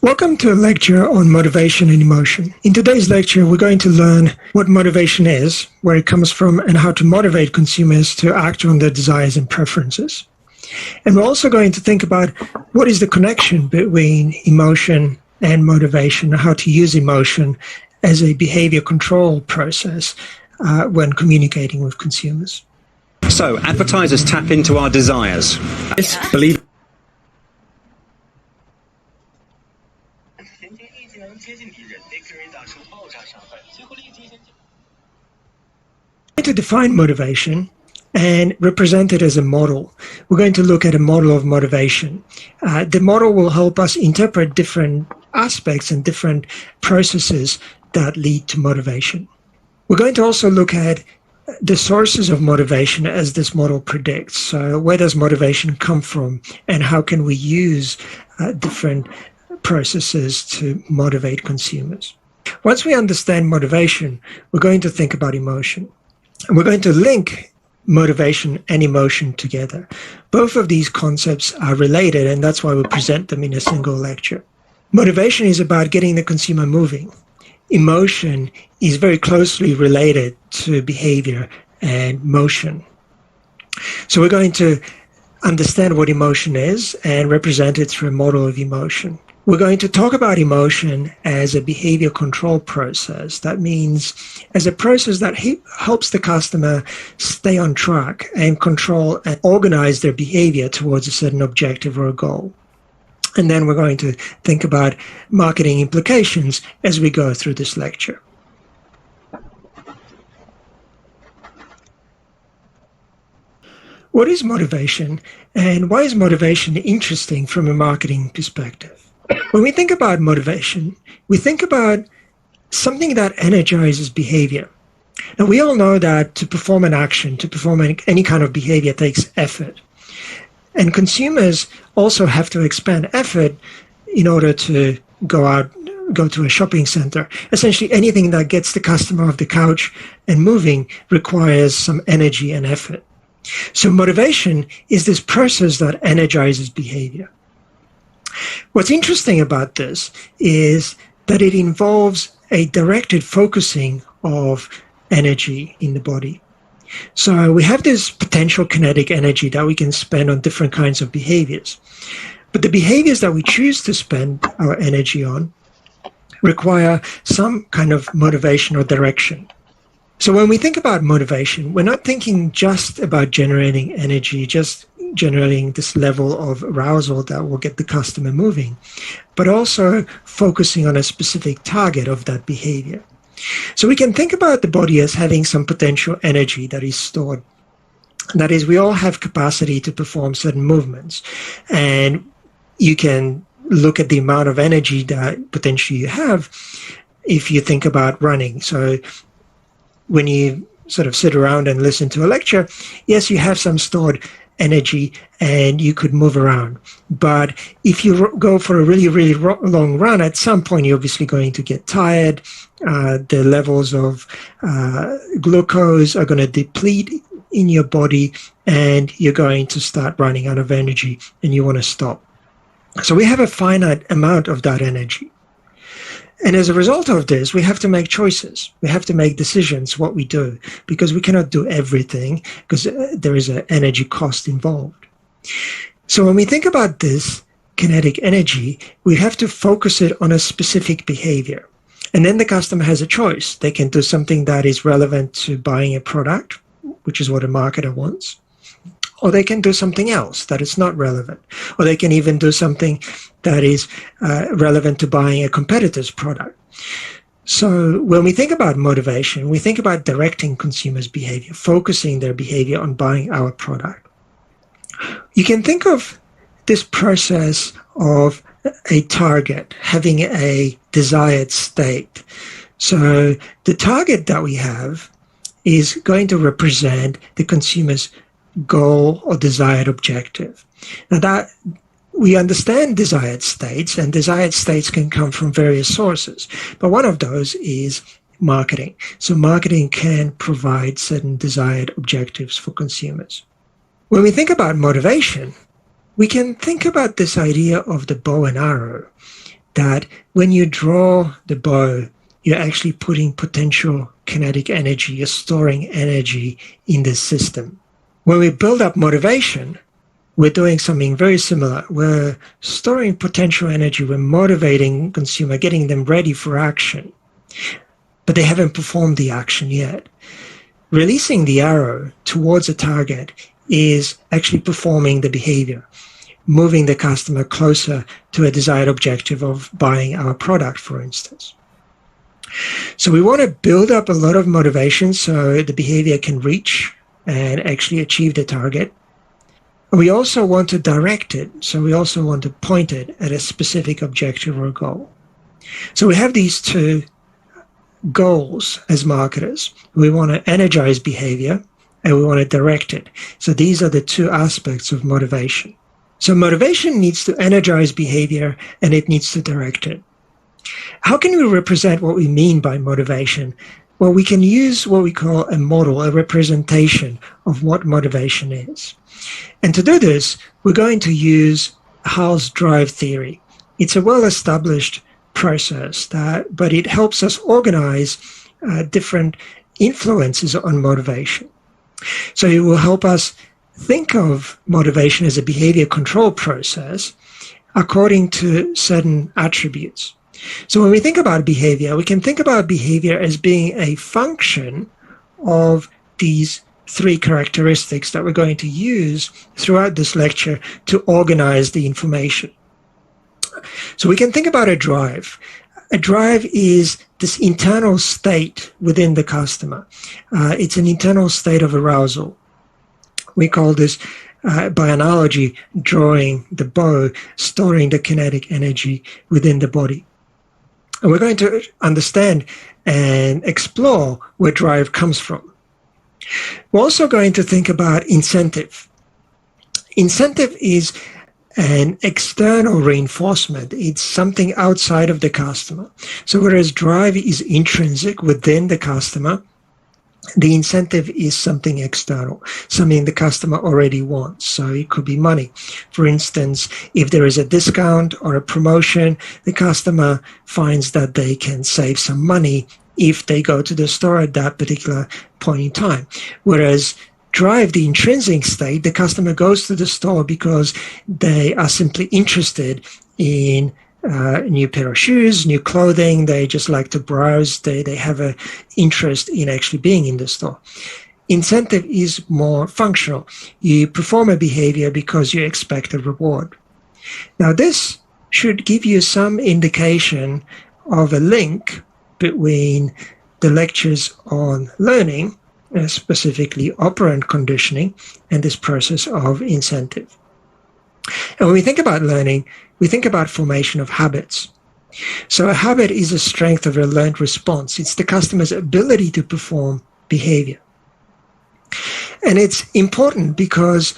Welcome to a lecture on motivation and emotion. In today's lecture, we're going to learn what motivation is, where it comes from, and how to motivate consumers to act on their desires and preferences. And we're also going to think about what is the connection between emotion and motivation, and how to use emotion as a behavior control process when communicating with consumers. So, advertisers tap into our desires. Believe. To define motivation and represent it as a model, we're going to look at a model of motivation. The model will help us interpret different aspects and different processes that lead to motivation. We're going to also look at the sources of motivation as this model predicts. So where does motivation come from, and how can we use different processes to motivate consumers? Once we understand motivation, we're going to think about emotion. And we're going to link motivation and emotion together. Both of these concepts are related, and that's why we present them in a single lecture. Motivation is about getting the consumer moving. Emotion is very closely related to behavior and motion. So we're going to understand what emotion is and represent it through a model of emotion. We're going to talk about emotion as a behavior control process. That means as a process that helps the customer stay on track and control and organize their behavior towards a certain objective or a goal. And then we're going to think about marketing implications as we go through this lecture. What is motivation, and why is motivation interesting from a marketing perspective? When we think about motivation, we think about something that energizes behavior. Now, we all know that to perform an action, to perform any kind of behavior takes effort. And consumers also have to expend effort in order to go to a shopping center. Essentially, anything that gets the customer off the couch and moving requires some energy and effort. So motivation is this process that energizes behavior. What's interesting about this is that it involves a directed focusing of energy in the body. So we have this potential kinetic energy that we can spend on different kinds of behaviors. But the behaviors that we choose to spend our energy on require some kind of motivation or direction. So when we think about motivation, we're not thinking just about generating energy, just generating this level of arousal that will get the customer moving, but also focusing on a specific target of that behavior. So we can think about the body as having some potential energy that is stored. That is, we all have capacity to perform certain movements, and you can look at the amount of energy that potentially you have if you think about running. So when you sort of sit around and listen to a lecture, yes, you have some stored energy and you could move around. But if you go for a really, really long run, at some point you're obviously going to get tired. The levels of glucose are going to deplete in your body, and you're going to start running out of energy and you want to stop. So we have a finite amount of that energy. And as a result of this, we have to make choices. We have to make decisions what we do, because we cannot do everything because there is an energy cost involved. So when we think about this kinetic energy, we have to focus it on a specific behavior. And then the customer has a choice. They can do something that is relevant to buying a product, which is what a marketer wants, or they can do something else that is not relevant, or they can even do something that is relevant to buying a competitor's product. So when we think about motivation, we think about directing consumers' behavior, focusing their behavior on buying our product. You can think of this process of a target having a desired state. So the target that we have is going to represent the consumer's goal or desired objective. Now that we understand desired states, and desired states can come from various sources, but one of those is marketing. So marketing can provide certain desired objectives for consumers. When we think about motivation, we can think about this idea of the bow and arrow that when you draw the bow, you're actually putting potential kinetic energy, you're storing energy in the system. When we build up motivation, we're doing something very similar. We're storing potential energy, we're motivating consumer, getting them ready for action, but they haven't performed the action yet. Releasing the arrow towards a target is actually performing the behavior, moving the customer closer to a desired objective of buying our product, for instance. So we want to build up a lot of motivation so the behavior can reach and actually achieve the target. We also want to direct it, so we also want to point it at a specific objective or goal. So we have these two goals as marketers. We want to energize behavior and we want to direct it. So these are the two aspects of motivation. So motivation needs to energize behavior and it needs to direct it. How can we represent what we mean by motivation? Well, we can use what we call a model, a representation of what motivation is. And to do this, we're going to use Hull's drive theory. It's a well-established process, but it helps us organize different influences on motivation. So it will help us think of motivation as a behavior control process according to certain attributes. So when we think about behavior, we can think about behavior as being a function of these three characteristics that we're going to use throughout this lecture to organize the information. So we can think about a drive. A drive is this internal state within the customer. It's an internal state of arousal. We call this, by analogy, drawing the bow, storing the kinetic energy within the body. And we're going to understand and explore where drive comes from. We're also going to think about incentive. Incentive is an external reinforcement. It's something outside of the customer. So whereas drive is intrinsic within the customer, the incentive is something external, something the customer already wants. So it could be money. For instance, if there is a discount or a promotion, the customer finds that they can save some money if they go to the store at that particular point in time. Whereas drive, the intrinsic state, the customer goes to the store because they are simply interested in new pair of shoes, new clothing. They just like to browse. They have an interest in actually being in the store. Incentive is more functional. You perform a behavior because you expect a reward. Now, this should give you some indication of a link between the lectures on learning, specifically operant conditioning, and this process of incentive. And when we think about learning, we think about formation of habits. So a habit is a strength of a learned response. It's the customer's ability to perform behavior. And it's important because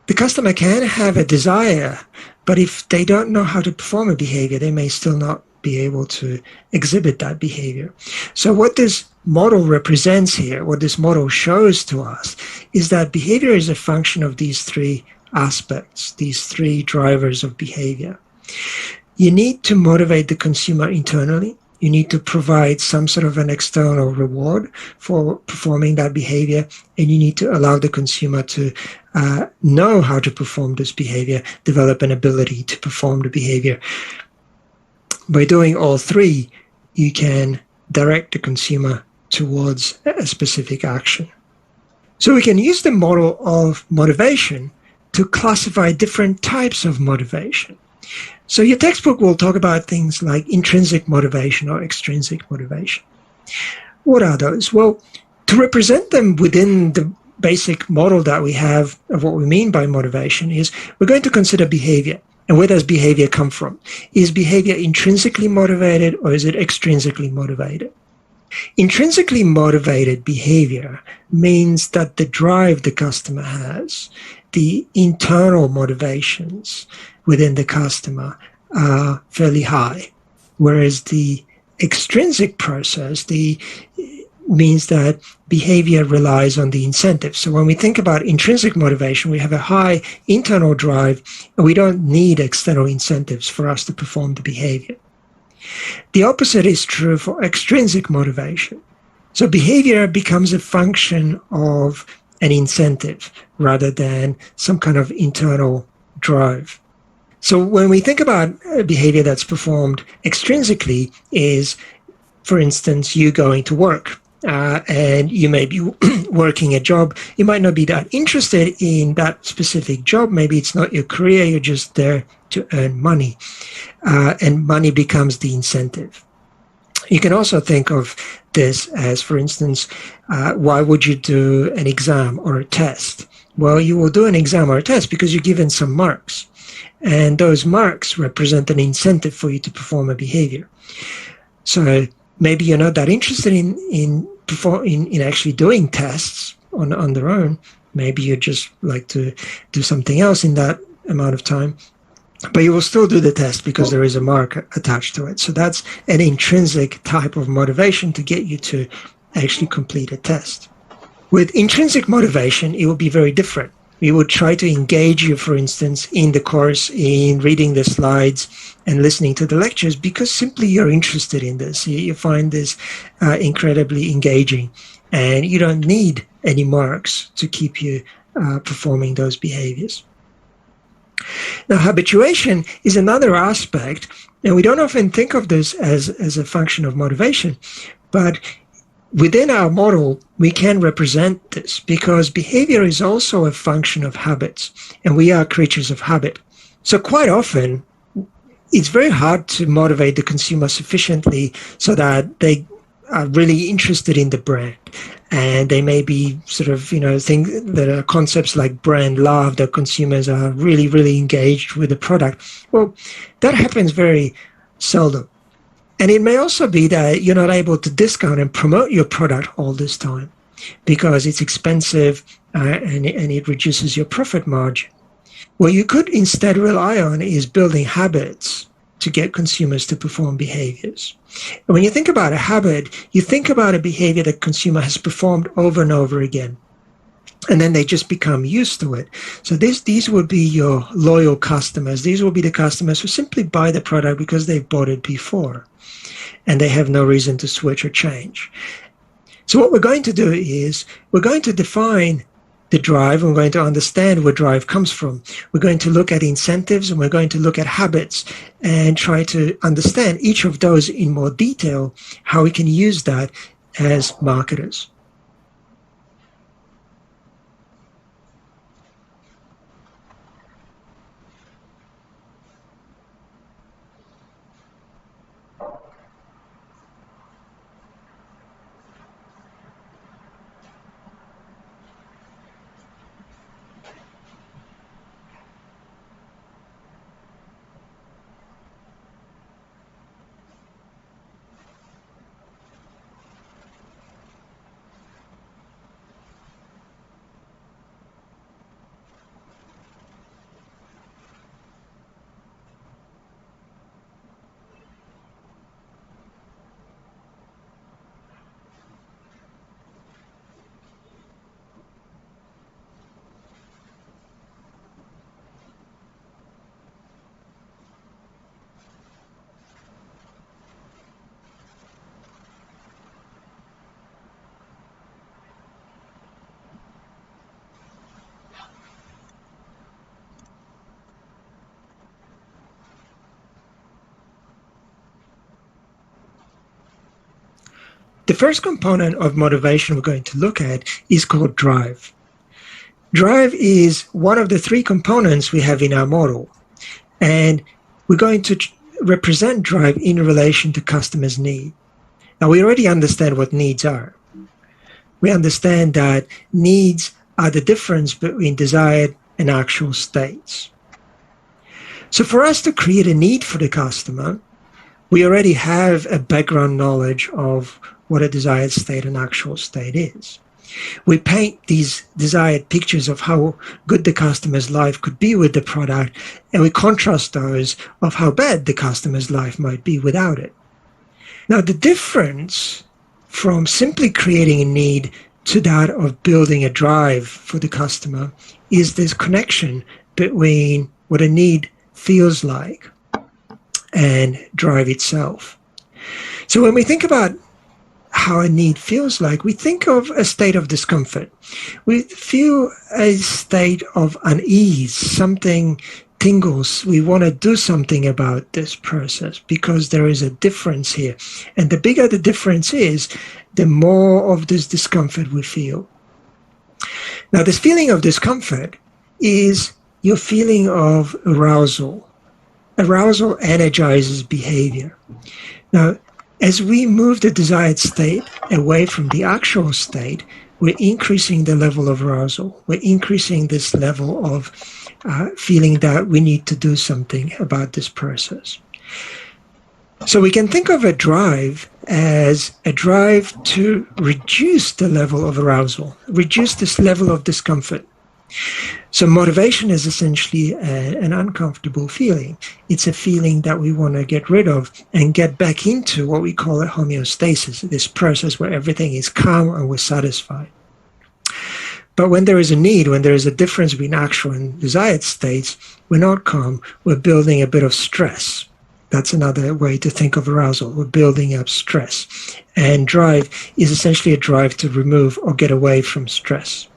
the customer can have a desire, but if they don't know how to perform a behavior, they may still not be able to exhibit that behavior. So what this model represents here, what this model shows to us, is that behavior is a function of these three aspects, these three drivers of behavior. You need to motivate the consumer internally. You need to provide some sort of an external reward for performing that behavior, and you need to allow the consumer to know how to perform this behavior, develop an ability to perform the behavior. By doing all three, you can direct the consumer towards a specific action. So we can use the model of motivation to classify different types of motivation. So your textbook will talk about things like intrinsic motivation or extrinsic motivation. What are those? Well, to represent them within the basic model that we have of what we mean by motivation is we're going to consider behavior. And where does behavior come from? Is behavior intrinsically motivated or is it extrinsically motivated? Intrinsically motivated behavior means that the drive the customer has, the internal motivations within the customer are fairly high, whereas the extrinsic process means that behavior relies on the incentive. So when we think about intrinsic motivation, we have a high internal drive, and we don't need external incentives for us to perform the behavior. The opposite is true for extrinsic motivation. So behavior becomes a function of an incentive rather than some kind of internal drive. So when we think about behavior that's performed extrinsically is, for instance, you going to work. And you may be working a job. You might not be that interested in that specific job. Maybe it's not your career. You're just there to earn money. And money becomes the incentive. You can also think of this as, for instance, why would you do an exam or a test? Well, you will do an exam or a test because you're given some marks. And those marks represent an incentive for you to perform a behavior. So maybe you're not that interested in actually doing tests on their own. Maybe you just like to do something else in that amount of time, but you will still do the test because there is a mark attached to it. So that's an intrinsic type of motivation to get you to actually complete a test. With intrinsic motivation, it will be very different. We would try to engage you, for instance, in the course, in reading the slides and listening to the lectures because simply you're interested in this. You find this incredibly engaging, and you don't need any marks to keep you performing those behaviors. Now, habituation is another aspect, and we don't often think of this as a function of motivation, but within our model, we can represent this because behavior is also a function of habits, and we are creatures of habit. So quite often, it's very hard to motivate the consumer sufficiently so that they are really interested in the brand. And they may be sort of, things that are concepts like brand love, that consumers are really, really engaged with the product. Well, that happens very seldom. And it may also be that you're not able to discount and promote your product all this time because it's expensive and it reduces your profit margin. What you could instead rely on is building habits to get consumers to perform behaviors. And when you think about a habit, you think about a behavior that consumer has performed over and over again. And then they just become used to it. So these would be your loyal customers. These will be the customers who simply buy the product because they've bought it before and they have no reason to switch or change. So what we're going to do is we're going to define the drive, and we're going to understand where drive comes from. We're going to look at incentives, and we're going to look at habits and try to understand each of those in more detail, how we can use that as marketers. The first component of motivation we're going to look at is called drive. Drive is one of the three components we have in our model, and we're going to represent drive in relation to customers' need. Now, we already understand what needs are. We understand that needs are the difference between desired and actual states. So for us to create a need for the customer, we already have a background knowledge of what a desired state and actual state is. We paint these desired pictures of how good the customer's life could be with the product, and we contrast those of how bad the customer's life might be without it. Now, the difference from simply creating a need to that of building a drive for the customer is this connection between what a need feels like and drive itself. So when we think about how a need feels like, we think of a state of discomfort. We feel a state of unease, something tingles. We want to do something about this process because there is a difference here. And the bigger the difference is, the more of this discomfort we feel. Now, this feeling of discomfort is your feeling of arousal. Arousal energizes behavior. Now, as we move the desired state away from the actual state, we're increasing the level of arousal. We're increasing this level of feeling that we need to do something about this process. So we can think of a drive as a drive to reduce the level of arousal, reduce this level of discomfort. So motivation is essentially an uncomfortable feeling. It's a feeling that we want to get rid of and get back into what we call a homeostasis, this process where everything is calm and we're satisfied. But when there is a need, when there is a difference between actual and desired states, we're not calm, we're building a bit of stress. That's another way to think of arousal. We're building up stress. And drive is essentially a drive to remove or get away from stress.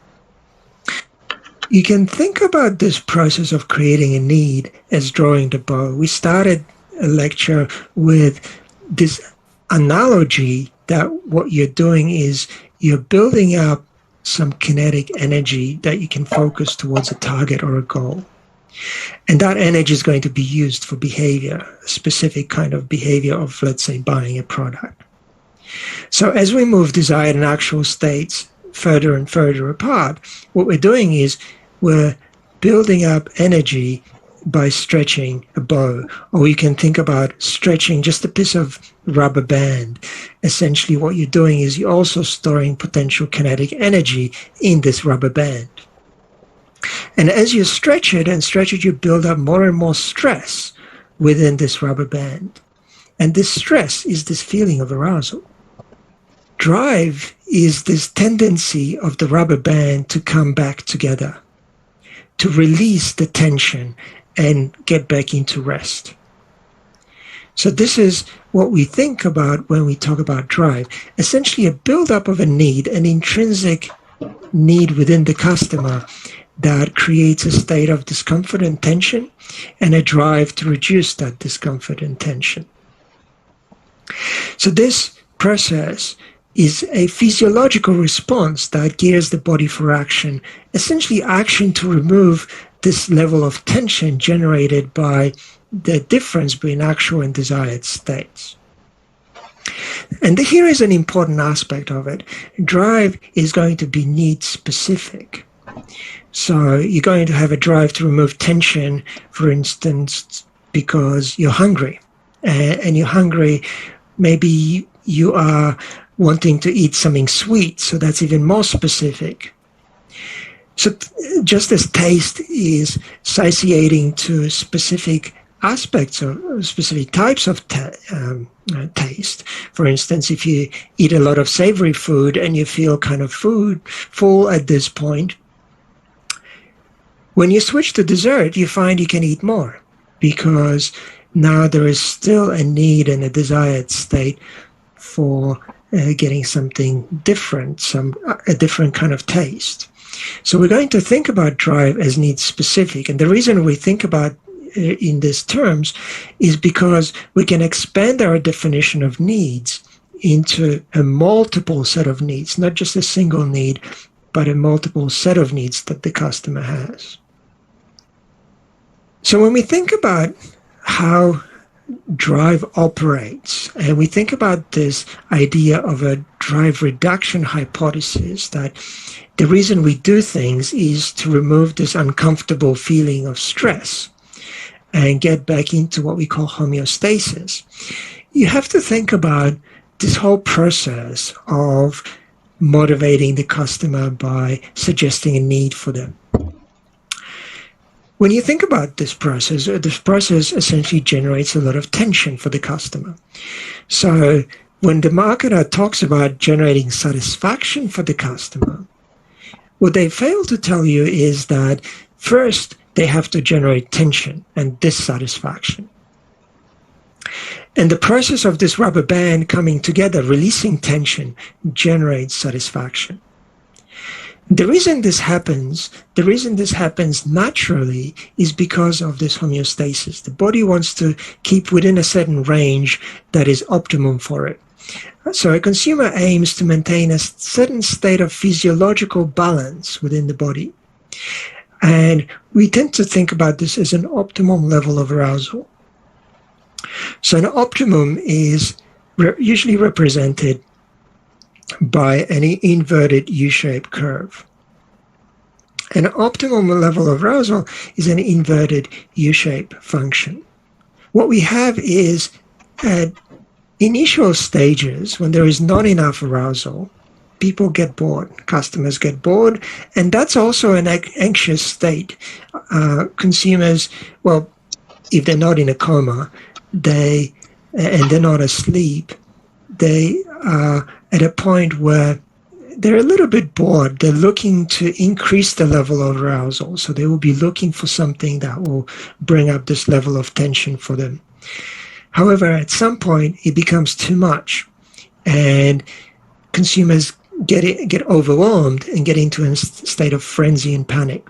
You can think about this process of creating a need as drawing the bow. We started a lecture with this analogy that what you're doing is you're building up some kinetic energy that you can focus towards a target or a goal. And that energy is going to be used for behavior, a specific kind of behavior of, let's say, buying a product. So as we move desired and actual states further and further apart, what we're doing is we're building up energy by stretching a bow, or you can think about stretching just a piece of rubber band. Essentially what you're doing is you're also storing potential kinetic energy in this rubber band. And as you stretch it, you build up more and more stress within this rubber band. And this stress is this feeling of arousal. Drive is this tendency of the rubber band to come back together, to release the tension and get back into rest. So this is what we think about when we talk about drive. Essentially a buildup of a need, an intrinsic need within the customer that creates a state of discomfort and tension, and a drive to reduce that discomfort and tension. So this process is a physiological response that gears the body for action, essentially action to remove this level of tension generated by the difference between actual and desired states. And here is an important aspect of it. Drive is going to be need specific. So you're going to have a drive to remove tension, for instance, because you're hungry. And you're hungry, maybe you are wanting to eat something sweet, so that's even more specific. So just as taste is satiating to specific aspects of specific types of taste. For instance, if you eat a lot of savory food and you feel kind of full at this point, when you switch to dessert, you find you can eat more because now there is still a need and a desired state for getting something different, a different kind of taste. So we're going to think about drive as need specific. And the reason we think about in these terms is because we can expand our definition of needs into a multiple set of needs, not just a single need, but a multiple set of needs that the customer has. So when we think about how drive operates, and we think about this idea of a drive reduction hypothesis, that the reason we do things is to remove this uncomfortable feeling of stress and get back into what we call homeostasis, you have to think about this whole process of motivating the customer by suggesting a need for them. When you think about this process essentially generates a lot of tension for the customer. So when the marketer talks about generating satisfaction for the customer, what they fail to tell you is that first they have to generate tension and dissatisfaction. And the process of this rubber band coming together, releasing tension, generates satisfaction. The reason this happens naturally is because of this homeostasis. The body wants to keep within a certain range that is optimum for it. So a consumer aims to maintain a certain state of physiological balance within the body. And we tend to think about this as an optimum level of arousal. So an optimum is usually represented by an inverted U-shaped curve. An optimum level of arousal is an inverted U-shaped function. What we have is at initial stages, when there is not enough arousal, people get bored, customers get bored, and that's also an anxious state. Consumers, well, if they're not in a coma, and they're not asleep, they are at a point where they're a little bit bored. They're looking to increase the level of arousal, so they will be looking for something that will bring up this level of tension for them. However, at some point, it becomes too much, and consumers get overwhelmed and get into a state of frenzy and panic.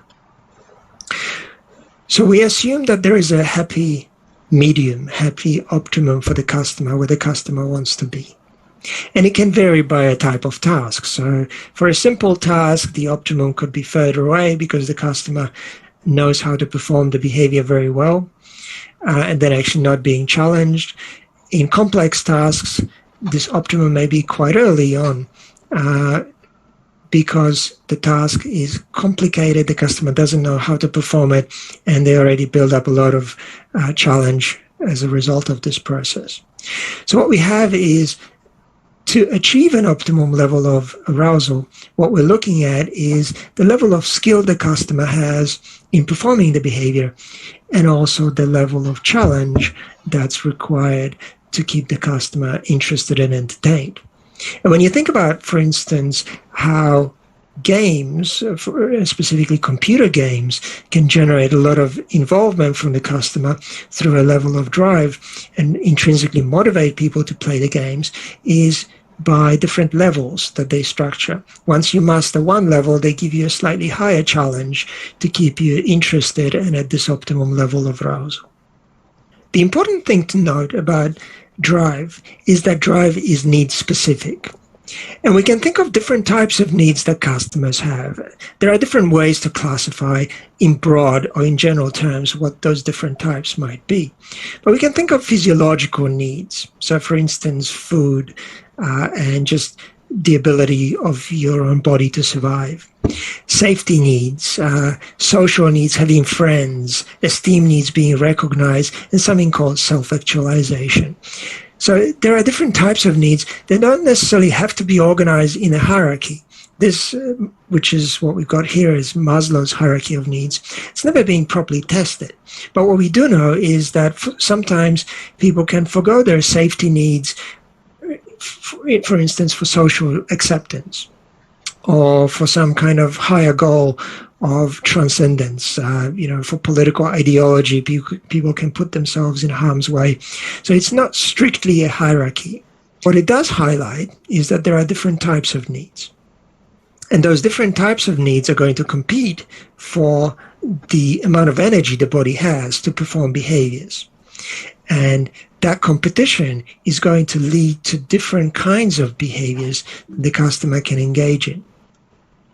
So we assume that there is a happy medium, happy optimum for the customer, where the customer wants to be. And it can vary by a type of task. So for a simple task, the optimum could be further away because the customer knows how to perform the behavior very well, and then actually not being challenged. In complex tasks, this optimum may be quite early on because the task is complicated, the customer doesn't know how to perform it, and they already build up a lot of challenge as a result of this process. So what we have is, to achieve an optimum level of arousal, what we're looking at is the level of skill the customer has in performing the behavior, and also the level of challenge that's required to keep the customer interested and entertained. And when you think about, for instance, how games, specifically computer games, can generate a lot of involvement from the customer through a level of drive and intrinsically motivate people to play the games, is by different levels that they structure. Once you master one level, they give you a slightly higher challenge to keep you interested and at this optimum level of arousal. The important thing to note about drive is that drive is need specific. And we can think of different types of needs that customers have. There are different ways to classify in broad or in general terms what those different types might be. But we can think of physiological needs. So for instance, food and just the ability of your own body to survive. Safety needs, social needs, having friends, esteem needs, being recognized, and something called self-actualization. So there are different types of needs. They don't necessarily have to be organized in a hierarchy. This, which is what we've got here, is Maslow's hierarchy of needs. It's never been properly tested. But what we do know is that sometimes people can forgo their safety needs, for instance, for social acceptance, or for some kind of higher goal of transcendence. For political ideology, people can put themselves in harm's way. So it's not strictly a hierarchy. What it does highlight is that there are different types of needs. And those different types of needs are going to compete for the amount of energy the body has to perform behaviors. And that competition is going to lead to different kinds of behaviors the customer can engage in.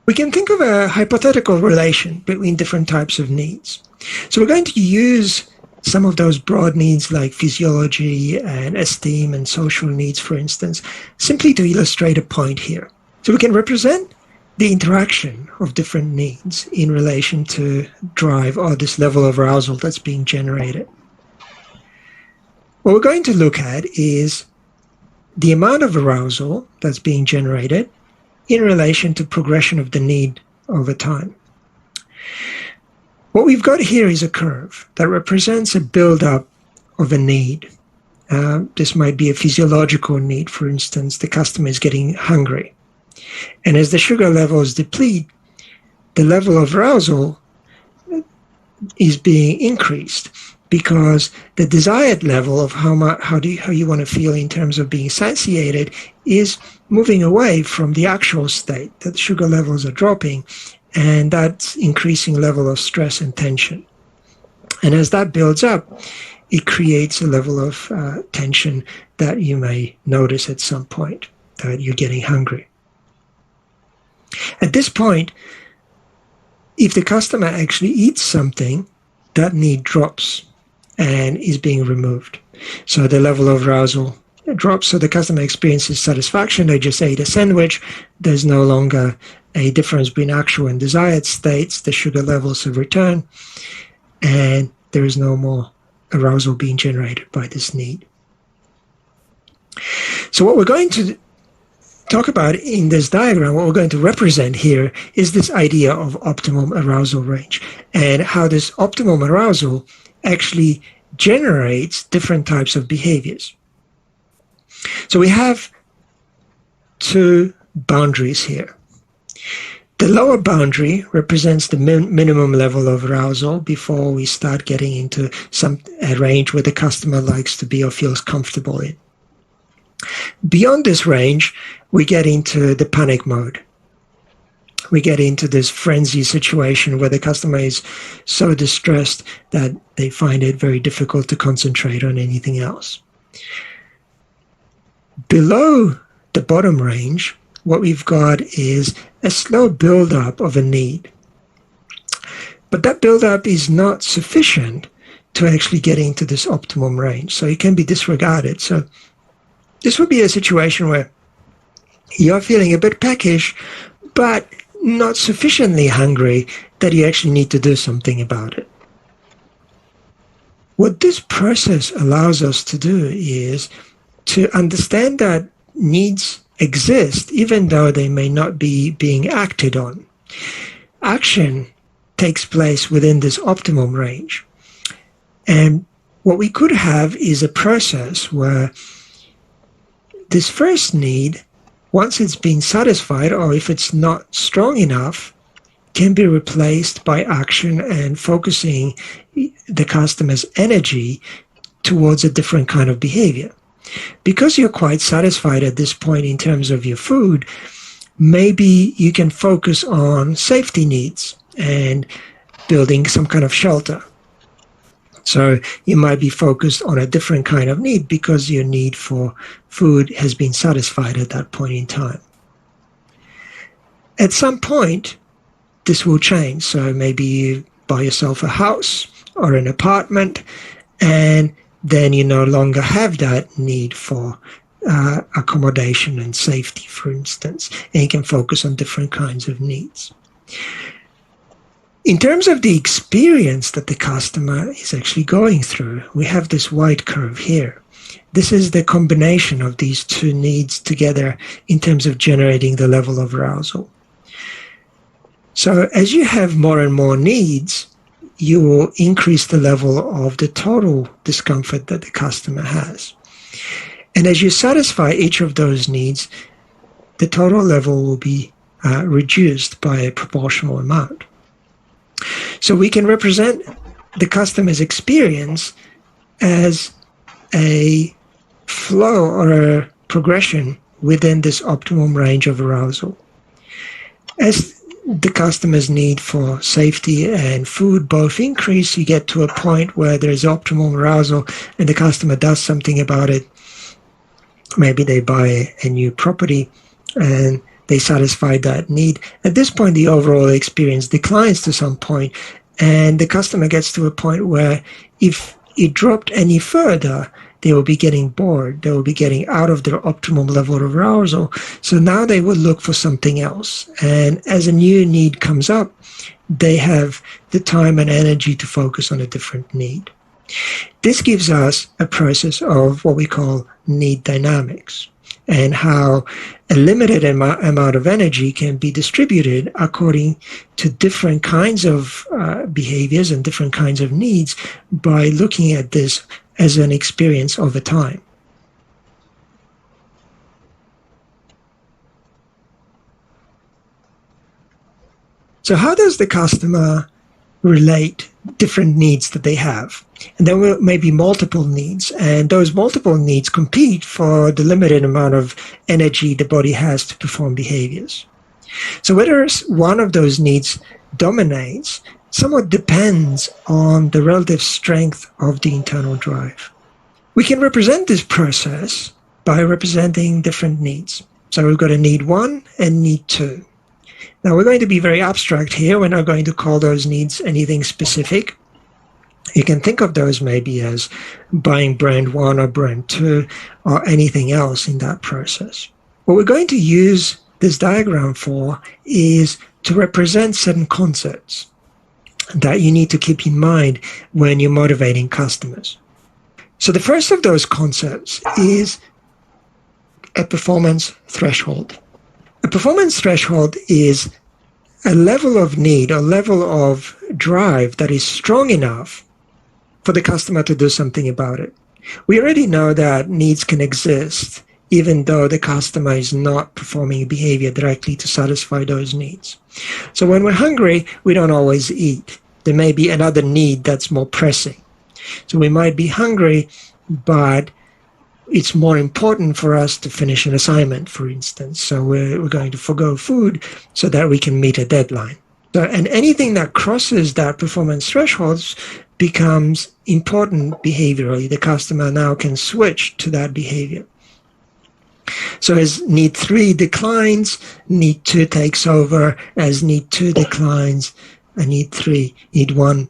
We can think of a hypothetical relation between different types of needs. So we're going to use some of those broad needs like physiology and esteem and social needs, for instance, simply to illustrate a point here. So we can represent the interaction of different needs in relation to drive, or this level of arousal that's being generated. What we're going to look at is the amount of arousal that's being generated in relation to progression of the need over time. What we've got here is a curve that represents a buildup of a need. This might be a physiological need. For instance, the customer is getting hungry. And as the sugar levels deplete, the level of arousal is being increased. because the desired level of how you want to feel in terms of being satiated is moving away from the actual state, that sugar levels are dropping, and that's increasing level of stress and tension. And as that builds up, it creates a level of tension that you may notice at some point, that you're getting hungry. At this point, if the customer actually eats something, that need drops and is being removed. So the level of arousal drops, so the customer experiences satisfaction. They just ate a sandwich. There's no longer a difference between actual and desired states. The sugar levels have returned, and there is no more arousal being generated by this need. So what we're going to talk about in this diagram, what we're going to represent here, is this idea of optimum arousal range and how this optimum arousal actually generates different types of behaviors. So we have two boundaries here. The lower boundary represents the minimum level of arousal before we start getting into a range where the customer likes to be or feels comfortable in. Beyond this range, we get into the panic mode. We get into this frenzy situation where the customer is so distressed that they find it very difficult to concentrate on anything else. Below the bottom range, what we've got is a slow buildup of a need. But that buildup is not sufficient to actually get into this optimum range, so it can be disregarded. So this would be a situation where you're feeling a bit peckish, but not sufficiently hungry that you actually need to do something about it. What this process allows us to do is to understand that needs exist, even though they may not be being acted on. Action takes place within this optimum range. And what we could have is a process where this first need, once it's been satisfied, or if it's not strong enough, can be replaced by action and focusing the customer's energy towards a different kind of behavior. Because you're quite satisfied at this point in terms of your food, maybe you can focus on safety needs and building some kind of shelter. So you might be focused on a different kind of need because your need for food has been satisfied at that point in time. At some point, this will change. So maybe you buy yourself a house or an apartment, and then you no longer have that need for accommodation and safety, for instance, and you can focus on different kinds of needs. In terms of the experience that the customer is actually going through, we have this white curve here. This is the combination of these two needs together in terms of generating the level of arousal. So as you have more and more needs, you will increase the level of the total discomfort that the customer has. And as you satisfy each of those needs, the total level will be reduced by a proportional amount. So we can represent the customer's experience as a flow or a progression within this optimum range of arousal. As the customer's need for safety and food both increase, you get to a point where there is optimum arousal and the customer does something about it. Maybe they buy a new property and they satisfy that need. At this point, the overall experience declines to some point, and the customer gets to a point where if it dropped any further, they will be getting bored. They will be getting out of their optimum level of arousal. So now they will look for something else. And as a new need comes up, they have the time and energy to focus on a different need. This gives us a process of what we call need dynamics, and how a limited amount of energy can be distributed according to different kinds of behaviors and different kinds of needs by looking at this as an experience over time. So how does the customer relate different needs that they have. And there may be multiple needs, and those multiple needs compete for the limited amount of energy the body has to perform behaviors. So whether one of those needs dominates somewhat depends on the relative strength of the internal drive. We can represent this process by representing different needs. So we've got a need 1 and need 2. Now we're going to be very abstract here. We're not going to call those needs anything specific. You can think of those maybe as buying brand 1 or brand 2 or anything else in that process. What we're going to use this diagram for is to represent certain concepts that you need to keep in mind when you're motivating customers. So the first of those concepts is a performance threshold. A performance threshold is a level of need or level of drive that is strong enough for the customer to do something about it. We already know that needs can exist even though the customer is not performing a behavior directly to satisfy those needs. So when we're hungry, we don't always eat. There may be another need that's more pressing. So we might be hungry, but it's more important for us to finish an assignment, for instance. So we're going to forgo food so that we can meet a deadline. So, and anything that crosses that performance thresholds becomes important behaviorally. The customer now can switch to that behavior. So as need 3 declines, need 2 takes over. As need 2 declines, need 1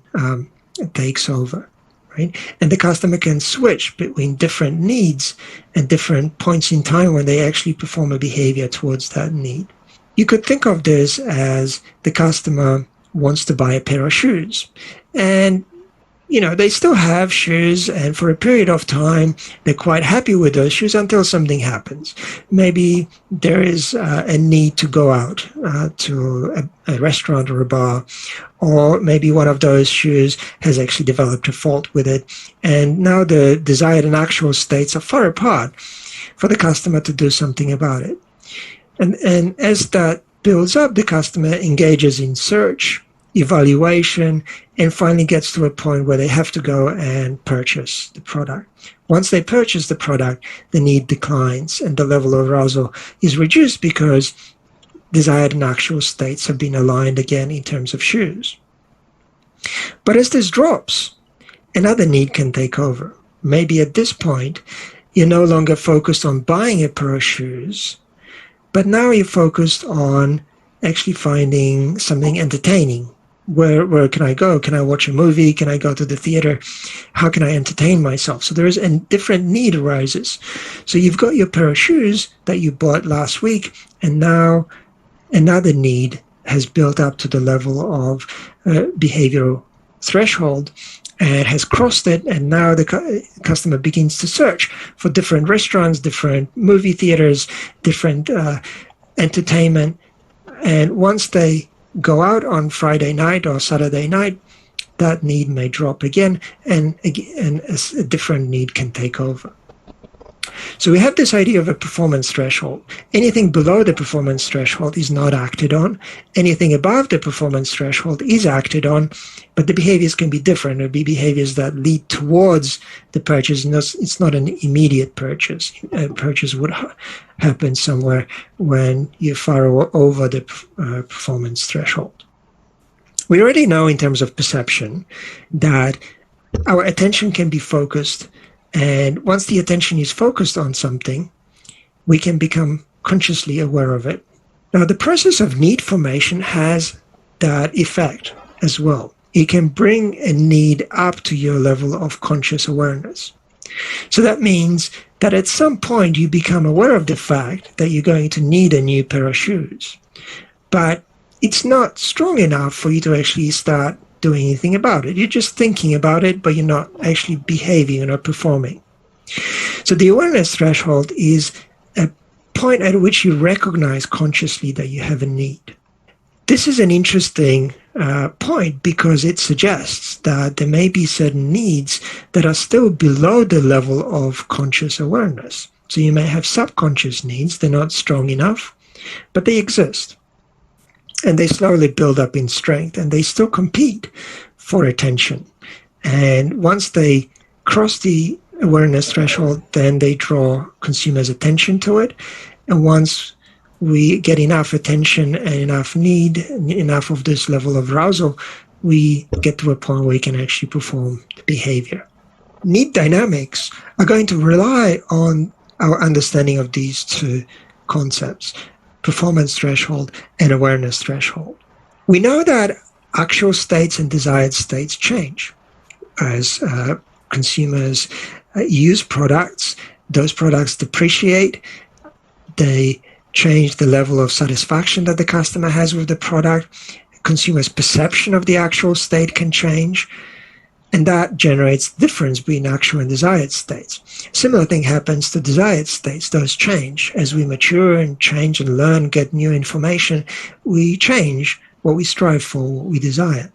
takes over. Right? And the customer can switch between different needs and different points in time when they actually perform a behavior towards that need. You could think of this as the customer wants to buy a pair of shoes. And they still have shoes, and for a period of time, they're quite happy with those shoes until something happens. Maybe there is a need to go out to a restaurant or a bar, or maybe one of those shoes has actually developed a fault with it, and now the desired and actual states are far apart for the customer to do something about it. And as that builds up, the customer engages in search, evaluation, and finally gets to a point where they have to go and purchase the product. Once they purchase the product, the need declines and the level of arousal is reduced because desired and actual states have been aligned again in terms of shoes. But as this drops, another need can take over. Maybe at this point, you're no longer focused on buying a pair of shoes, but now you're focused on actually finding something entertaining. Where can I go? Can I watch a movie? Can I go to the theater? How can I entertain myself? So there is a different need arises. So you've got your pair of shoes that you bought last week, and now another need has built up to the level of behavioral threshold and has crossed it, and now the customer begins to search for different restaurants, different movie theaters, different entertainment. And once they go out on Friday night or Saturday night, that need may drop again, and a different need can take over. So we have this idea of a performance threshold. Anything below the performance threshold is not acted on. Anything above the performance threshold is acted on, but the behaviors can be different. There'll be behaviors that lead towards the purchase. It's not an immediate purchase. A purchase would happen somewhere when you're far over the performance threshold. We already know in terms of perception that our attention can be focused, and once the attention is focused on something, we can become consciously aware of it. Now, the process of need formation has that effect as well. It can bring a need up to your level of conscious awareness. So that means that at some point you become aware of the fact that you're going to need a new pair of shoes. But it's not strong enough for you to actually start doing anything about it. You're just thinking about it, but you're not actually behaving, you're not performing. So the awareness threshold is a point at which you recognize consciously that you have a need. This is an interesting point because it suggests that there may be certain needs that are still below the level of conscious awareness. So you may have subconscious needs, they're not strong enough, but they exist. and they slowly build up in strength, and they still compete for attention. And once they cross the awareness threshold, then they draw consumers' attention to it. And once we get enough attention and enough need, enough of this level of arousal, we get to a point where we can actually perform the behavior. Need dynamics are going to rely on our understanding of these two concepts, performance threshold and awareness threshold. We know that actual states and desired states change. As consumers use products, those products depreciate, they change the level of satisfaction that the customer has with the product, consumers' perception of the actual state can change, and that generates difference between actual and desired states. Similar thing happens to desired states. Those change. As we mature and change and learn, get new information, we change what we strive for, what we desire.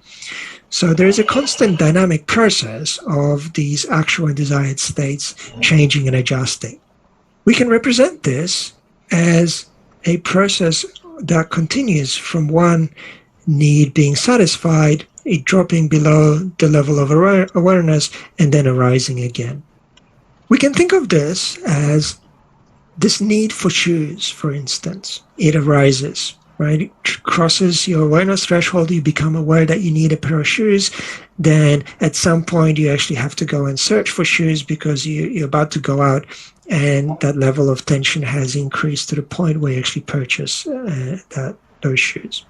So there is a constant dynamic process of these actual and desired states changing and adjusting. We can represent this as a process that continues from one need being satisfied, it dropping below the level of awareness, and then arising again. We can think of this as this need for shoes, for instance. It arises, right? It crosses your awareness threshold, you become aware that you need a pair of shoes, then at some point you actually have to go and search for shoes because you're about to go out, and that level of tension has increased to the point where you actually purchase those shoes.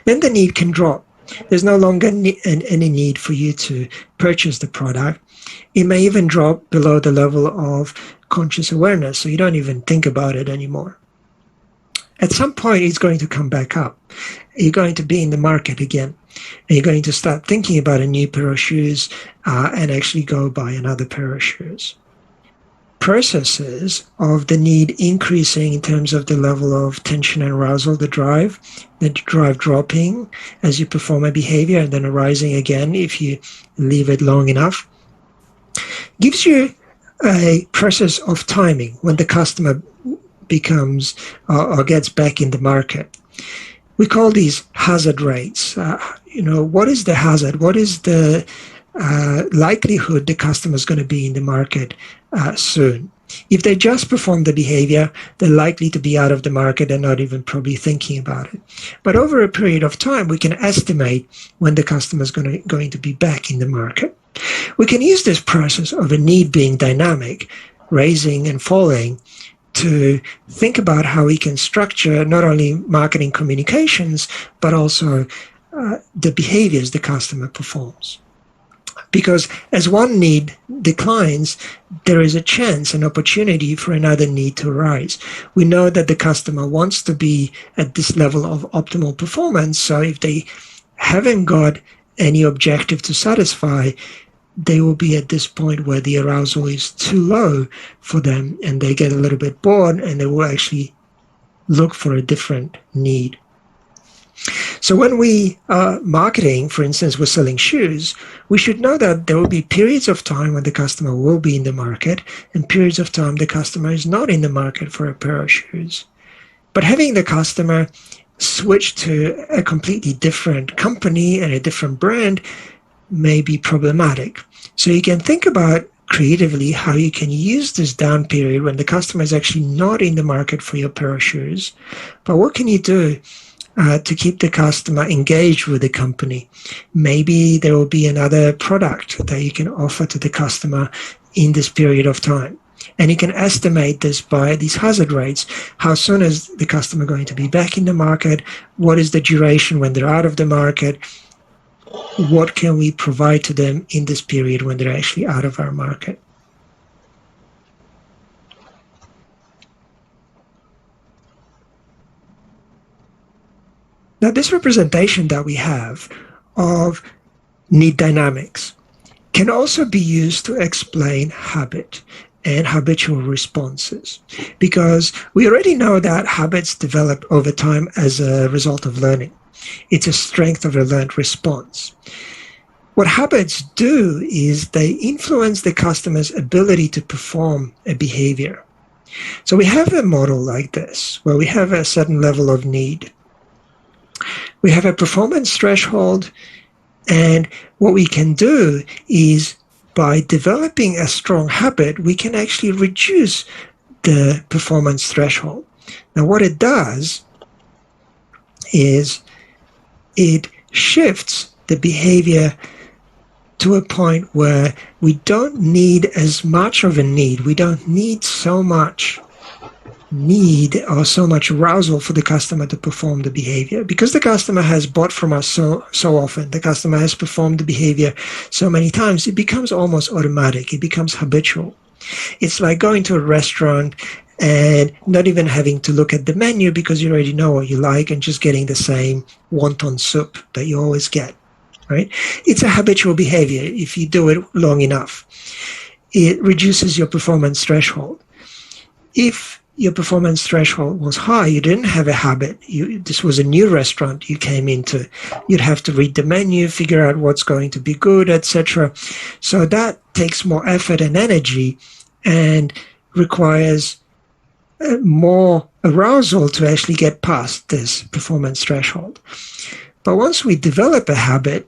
Then the need can drop. There's no longer any need for you to purchase the product. It may even drop below the level of conscious awareness, so you don't even think about it anymore. At some point, it's going to come back up. You're going to be in the market again, and you're going to start thinking about a new pair of shoes and actually go buy another pair of shoes. Processes of the need increasing in terms of the level of tension and arousal, the drive dropping as you perform a behavior and then arising again if you leave it long enough, gives you a process of timing when the customer becomes or gets back in the market. We call these hazard rates. What is the hazard? What is the likelihood the customer is going to be in the market soon? If they just perform the behavior, they're likely to be out of the market and not even probably thinking about it. But over a period of time, we can estimate when the customer is going to be back in the market. We can use this process of a need being dynamic, raising and falling, to think about how we can structure not only marketing communications, but also the behaviors the customer performs. Because as one need declines, there is a chance, an opportunity for another need to arise. We know that the customer wants to be at this level of optimal performance, so if they haven't got any objective to satisfy, they will be at this point where the arousal is too low for them, and they get a little bit bored, and they will actually look for a different need. So when we are marketing, for instance, we're selling shoes, we should know that there will be periods of time when the customer will be in the market and periods of time the customer is not in the market for a pair of shoes. But having the customer switch to a completely different company and a different brand may be problematic. So you can think about creatively how you can use this down period when the customer is actually not in the market for your pair of shoes. But what can you do to keep the customer engaged with the company? Maybe there will be another product that you can offer to the customer in this period of time. And you can estimate this by these hazard rates. How soon is the customer going to be back in the market? What is the duration when they're out of the market? What can we provide to them in this period when they're actually out of our market? Now, this representation that we have of need dynamics can also be used to explain habit and habitual responses, because we already know that habits develop over time as a result of learning. It's a strength of a learned response. What habits do is they influence the customer's ability to perform a behavior. So we have a model like this, where we have a certain level of need. We have a performance threshold, and what we can do is by developing a strong habit, we can actually reduce the performance threshold. Now, what it does is it shifts the behavior to a point where we don't need as much of a need. We don't need so much need or so much arousal for the customer to perform the behavior, because the customer has bought from us so often, the customer has performed the behavior so many times, it becomes almost automatic, it becomes habitual. It's like going to a restaurant and not even having to look at the menu because you already know what you like and just getting the same wonton soup that you always get, right? It's a habitual behavior if you do it long enough. It reduces your performance threshold. If your performance threshold was high, you didn't have a habit, this was a new restaurant you came into, you'd have to read the menu, figure out what's going to be good, etc. So that takes more effort and energy and requires more arousal to actually get past this performance threshold. But once we develop a habit,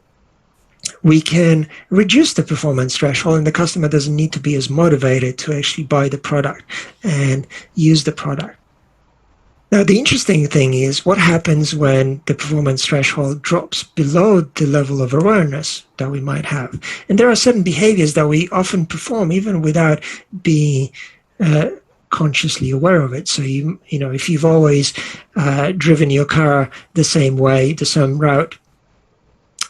we can reduce the performance threshold, and the customer doesn't need to be as motivated to actually buy the product and use the product. Now, the interesting thing is what happens when the performance threshold drops below the level of awareness that we might have. And there are certain behaviors that we often perform even without being consciously aware of it. So, you know, if you've always driven your car the same way, the same route,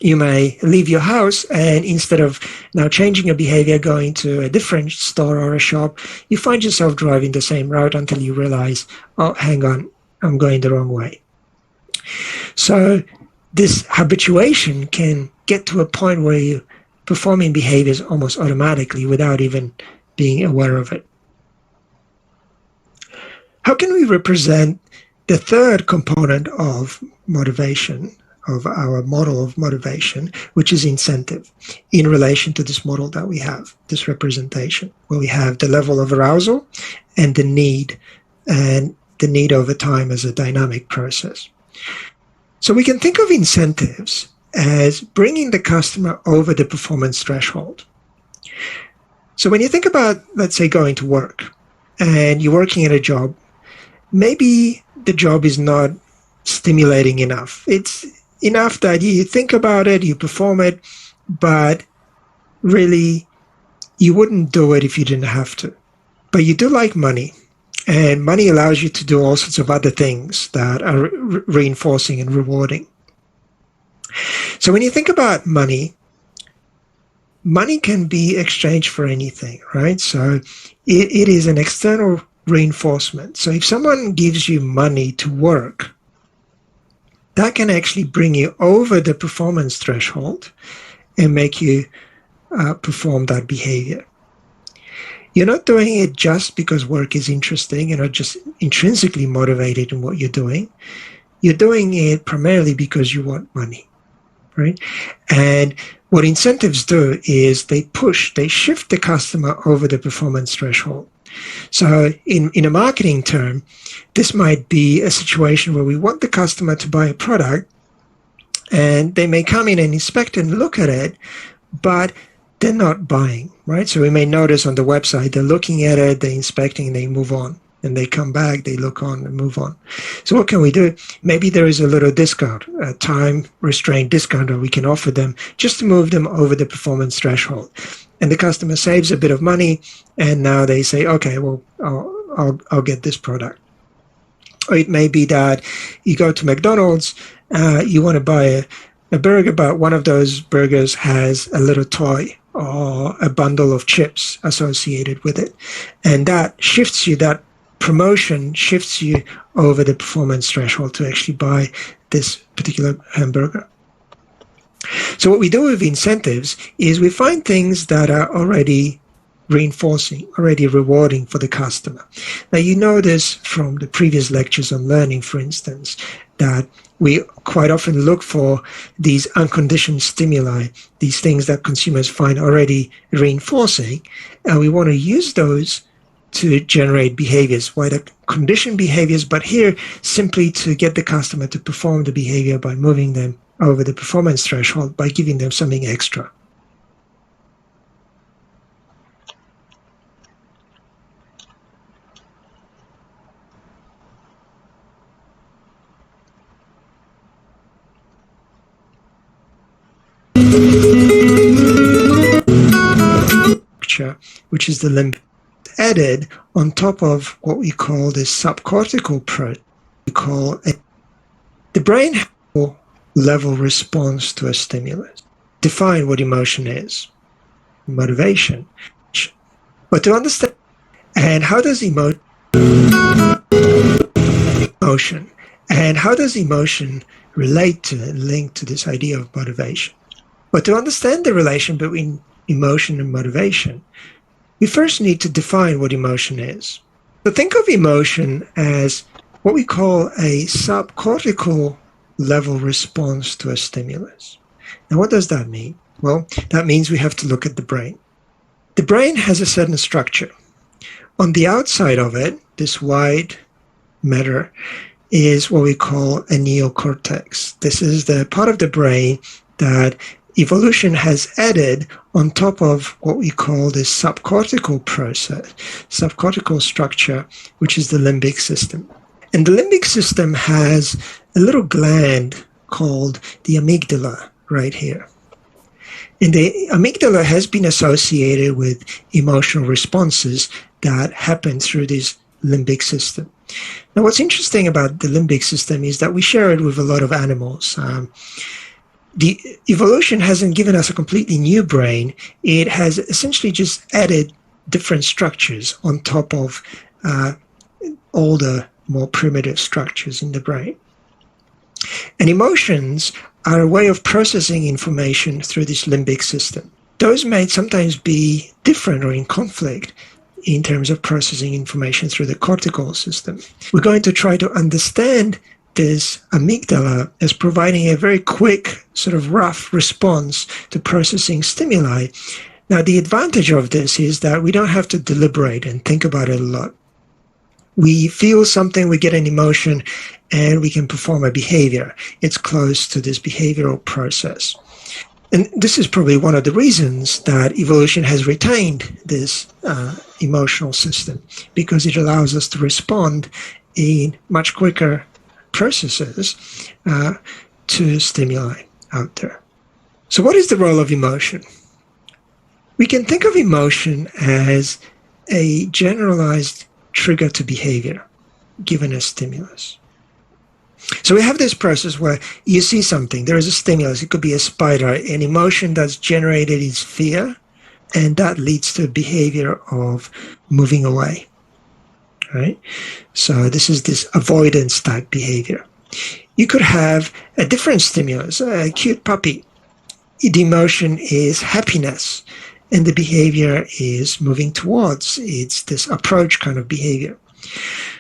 you may leave your house, and instead of now changing your behavior, going to a different store or a shop, you find yourself driving the same route until you realize, oh, hang on, I'm going the wrong way. So this habituation can get to a point where you're performing behaviors almost automatically without even being aware of it. How can we represent the third component of motivation, of our model of motivation, which is incentive, in relation to this model that we have, this representation, where we have the level of arousal and the need over time as a dynamic process. So we can think of incentives as bringing the customer over the performance threshold. So when you think about, let's say, going to work and you're working at a job, maybe the job is not stimulating enough. It's enough that you think about it, you perform it, but really you wouldn't do it if you didn't have to. But you do like money, and money allows you to do all sorts of other things that are reinforcing and rewarding. So when you think about money, money can be exchanged for anything, right? So it is an external reinforcement. So if someone gives you money to work, that can actually bring you over the performance threshold and make you perform that behavior. You're not doing it just because work is interesting, you're not just intrinsically motivated in what you're doing. You're doing it primarily because you want money, right? And what incentives do is they shift the customer over the performance threshold. So in a marketing term, this might be a situation where we want the customer to buy a product, and they may come in and inspect and look at it, but they're not buying, right? So we may notice on the website, they're looking at it, they're inspecting, they move on. And they come back, they look on and move on. So what can we do? Maybe there is a little discount, a time-restrained discount that we can offer them just to move them over the performance threshold. And the customer saves a bit of money, and now they say, okay, well, I'll get this product. Or it may be that you go to McDonald's, you want to buy a burger, but one of those burgers has a little toy or a bundle of chips associated with it. And that shifts you, that promotion shifts you over the performance threshold to actually buy this particular hamburger. So what we do with incentives is we find things that are already reinforcing, already rewarding for the customer. Now, you know this from the previous lectures on learning, for instance, that we quite often look for these unconditioned stimuli, these things that consumers find already reinforcing, and we want to use those to generate behaviors, why the condition behaviors, but here simply to get the customer to perform the behavior by moving them over the performance threshold by giving them something extra. Which is the limbic added on top of what we call the subcortical process. We call it the brain level response to a stimulus. Define what emotion is, motivation. But to understand, and how does emotion and how does emotion relate to and link to this idea of motivation? But to understand the relation between emotion and motivation, we first need to define what emotion is. So think of emotion as what we call a subcortical level response to a stimulus. Now, what does that mean? Well, that means we have to look at the brain. The brain has a certain structure. On the outside of it, this white matter is what we call a neocortex. This is the part of the brain that evolution has added on top of what we call this subcortical process, subcortical structure, which is the limbic system. And the limbic system has a little gland called the amygdala right here. And the amygdala has been associated with emotional responses that happen through this limbic system. Now, what's interesting about the limbic system is that we share it with a lot of animals. The evolution hasn't given us a completely new brain. It has essentially just added different structures on top of all the more primitive structures in the brain. And emotions are a way of processing information through this limbic system. Those may sometimes be different or in conflict in terms of processing information through the cortical system. We're going to try to understand this amygdala as providing a very quick, sort of rough response to processing stimuli. Now, the advantage of this is that we don't have to deliberate and think about it a lot. We feel something, we get an emotion, and we can perform a behavior. It's close to this behavioral process. And this is probably one of the reasons that evolution has retained this emotional system, because it allows us to respond in much quicker processes to stimuli out there. So what is the role of emotion? We can think of emotion as a generalized trigger to behavior given a stimulus. So we have this process where you see something, there is a stimulus, it could be a spider, an emotion that's generated is fear, and that leads to a behavior of moving away. Right? So this is this avoidance type behavior. You could have a different stimulus, a cute puppy. The emotion is happiness, and the behavior is moving towards. It's this approach kind of behavior.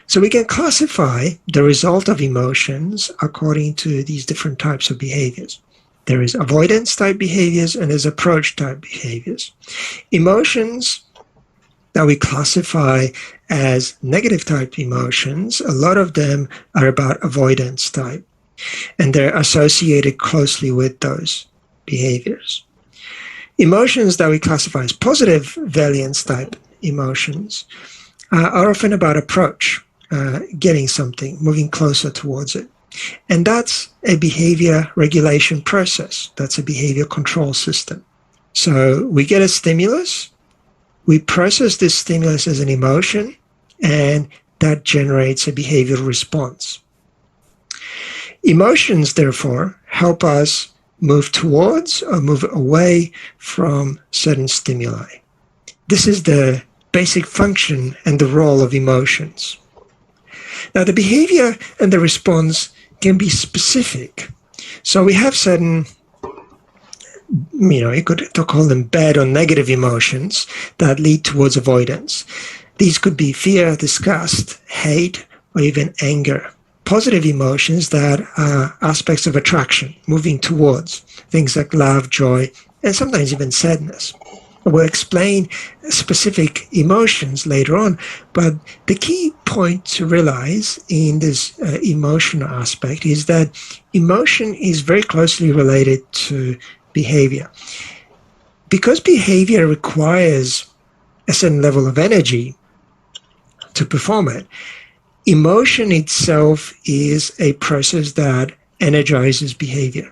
So we can classify the result of emotions according to these different types of behaviors. There is avoidance type behaviors and there's approach type behaviors. Emotions that we classify as negative type emotions, a lot of them are about avoidance type, and they're associated closely with those behaviors. Emotions that we classify as positive valence type emotions are often about approach, getting something, moving closer towards it. And that's a behavior regulation process. That's a behavior control system. So we get a stimulus, we process this stimulus as an emotion, and that generates a behavioral response. Emotions, therefore, help us move towards or move away from certain stimuli. This is the basic function and the role of emotions. Now, the behavior and the response can be specific. So we have certain, you could call them bad or negative emotions that lead towards avoidance. These could be fear, disgust, hate, or even anger. Positive emotions that are aspects of attraction, moving towards things like love, joy, and sometimes even sadness. We'll explain specific emotions later on, but the key point to realize in this emotional aspect is that emotion is very closely related to behavior. Because behavior requires a certain level of energy to perform it, emotion itself is a process that energizes behavior.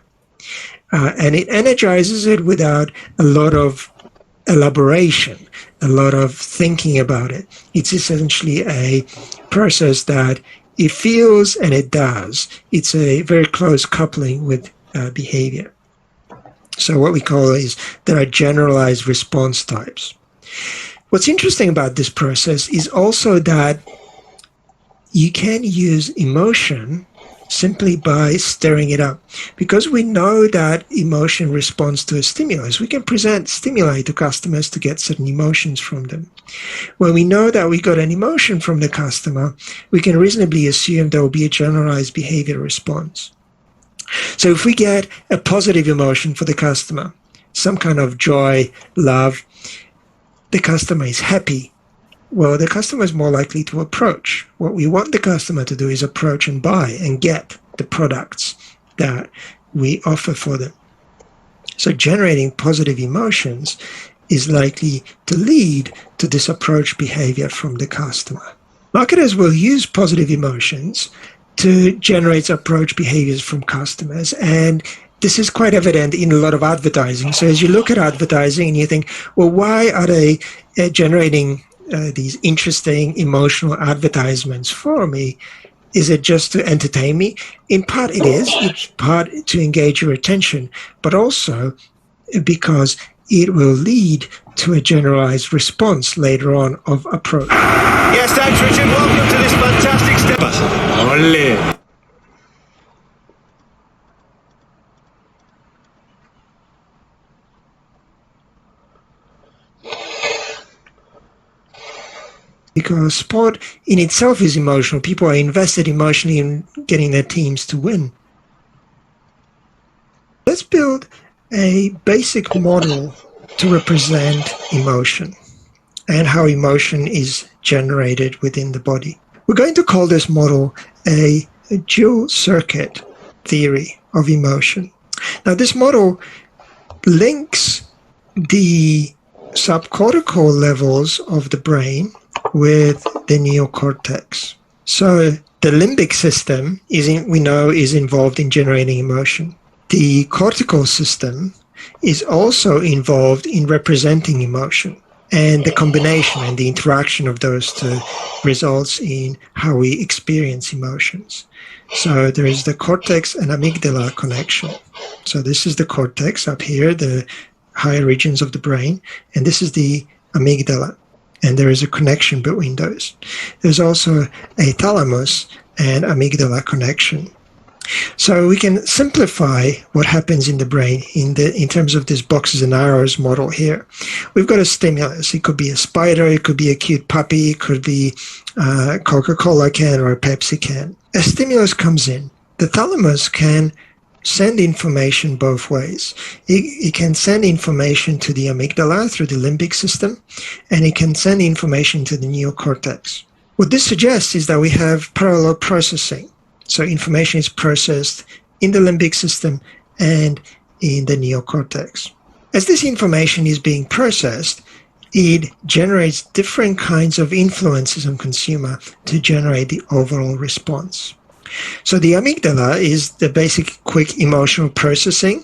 And it energizes it without a lot of elaboration, a lot of thinking about it. It's essentially a process that it feels and it does. It's a very close coupling with behavior. So what we call is there are generalized response types. What's interesting about this process is also that you can use emotion simply by stirring it up. Because we know that emotion responds to a stimulus, we can present stimuli to customers to get certain emotions from them. When we know that we got an emotion from the customer, we can reasonably assume there will be a generalized behavior response. So if we get a positive emotion for the customer, some kind of joy, love, the customer is happy, well, the customer is more likely to approach. What we want the customer to do is approach and buy and get the products that we offer for them. So generating positive emotions is likely to lead to this approach behavior from the customer. Marketers will use positive emotions to generate approach behaviors from customers, and this is quite evident in a lot of advertising. So as you look at advertising and you think, well, why are they generating these interesting emotional advertisements for me? Is it just to entertain me? In part it is. It's part to engage your attention, but also because it will lead to a generalized response later on of approach. Yes, thanks, Richard. Welcome to this fantastic step. Ole. Because sport in itself is emotional. People are invested emotionally in getting their teams to win. Let's build a basic model to represent emotion and how emotion is generated within the body. We're going to call this model a dual circuit theory of emotion. Now, this model links the subcortical levels of the brain with the neocortex. So the limbic system we know is involved in generating emotion. The cortical system is also involved in representing emotion, and the combination and the interaction of those two results in how we experience emotions. So there is the cortex and amygdala connection. So this is the cortex up here, the higher regions of the brain, and this is the amygdala. And there is a connection between those. There's also a thalamus and amygdala connection. So we can simplify what happens in the brain in terms of this boxes and arrows model here. We've got a stimulus. It could be a spider, it could be a cute puppy, it could be a Coca-Cola can or a Pepsi can. A stimulus comes in. The thalamus can send information both ways. It can send information to the amygdala through the limbic system, and it can send information to the neocortex. What this suggests is that we have parallel processing. So information is processed in the limbic system and in the neocortex. As this information is being processed, it generates different kinds of influences on consumer to generate the overall response. So the amygdala is the basic quick emotional processing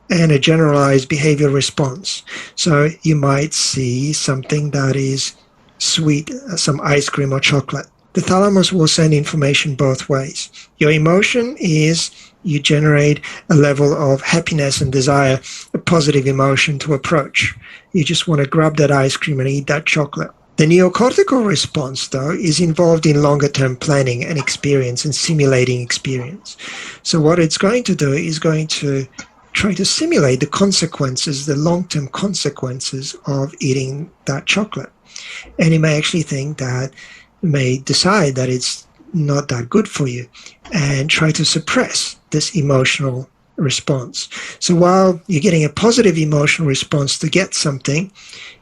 and a generalized behavior response. So you might see something that is sweet, some ice cream or chocolate. The thalamus will send information both ways. Your emotion is you generate a level of happiness and desire, a positive emotion to approach. You just want to grab that ice cream and eat that chocolate. The neocortical response, though, is involved in longer-term planning and experience and simulating experience. So what it's going to do is going to try to simulate the consequences, the long-term consequences of eating that chocolate. And it may actually think that, may decide that it's not that good for you and try to suppress this emotional response. So while you're getting a positive emotional response to get something,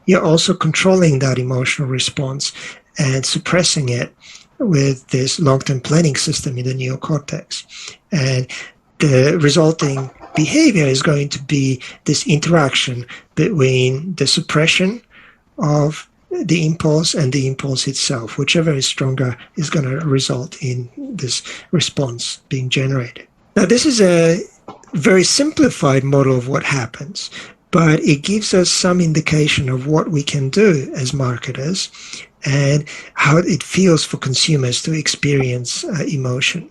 you're also controlling that emotional response and suppressing it with this long-term planning system in the neocortex. And the resulting behavior is going to be this interaction between the suppression of the impulse and the impulse itself. Whichever is stronger is going to result in this response being generated. Now, this is a very simplified model of what happens, but it gives us some indication of what we can do as marketers and how it feels for consumers to experience emotion.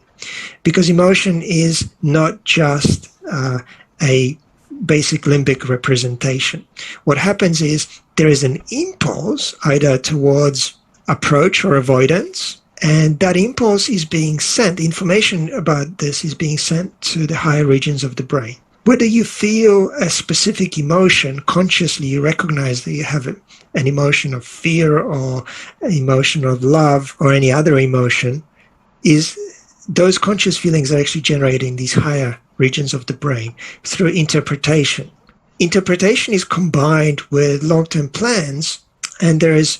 Because emotion is not just a basic limbic representation. What happens is there is an impulse either towards approach or avoidance, and that impulse is being sent, information about this is being sent to the higher regions of the brain. Whether you feel a specific emotion, consciously you recognize that you have an emotion of fear or an emotion of love or any other emotion, is those conscious feelings are actually generating these higher regions of the brain through interpretation. Interpretation is combined with long-term plans, and there is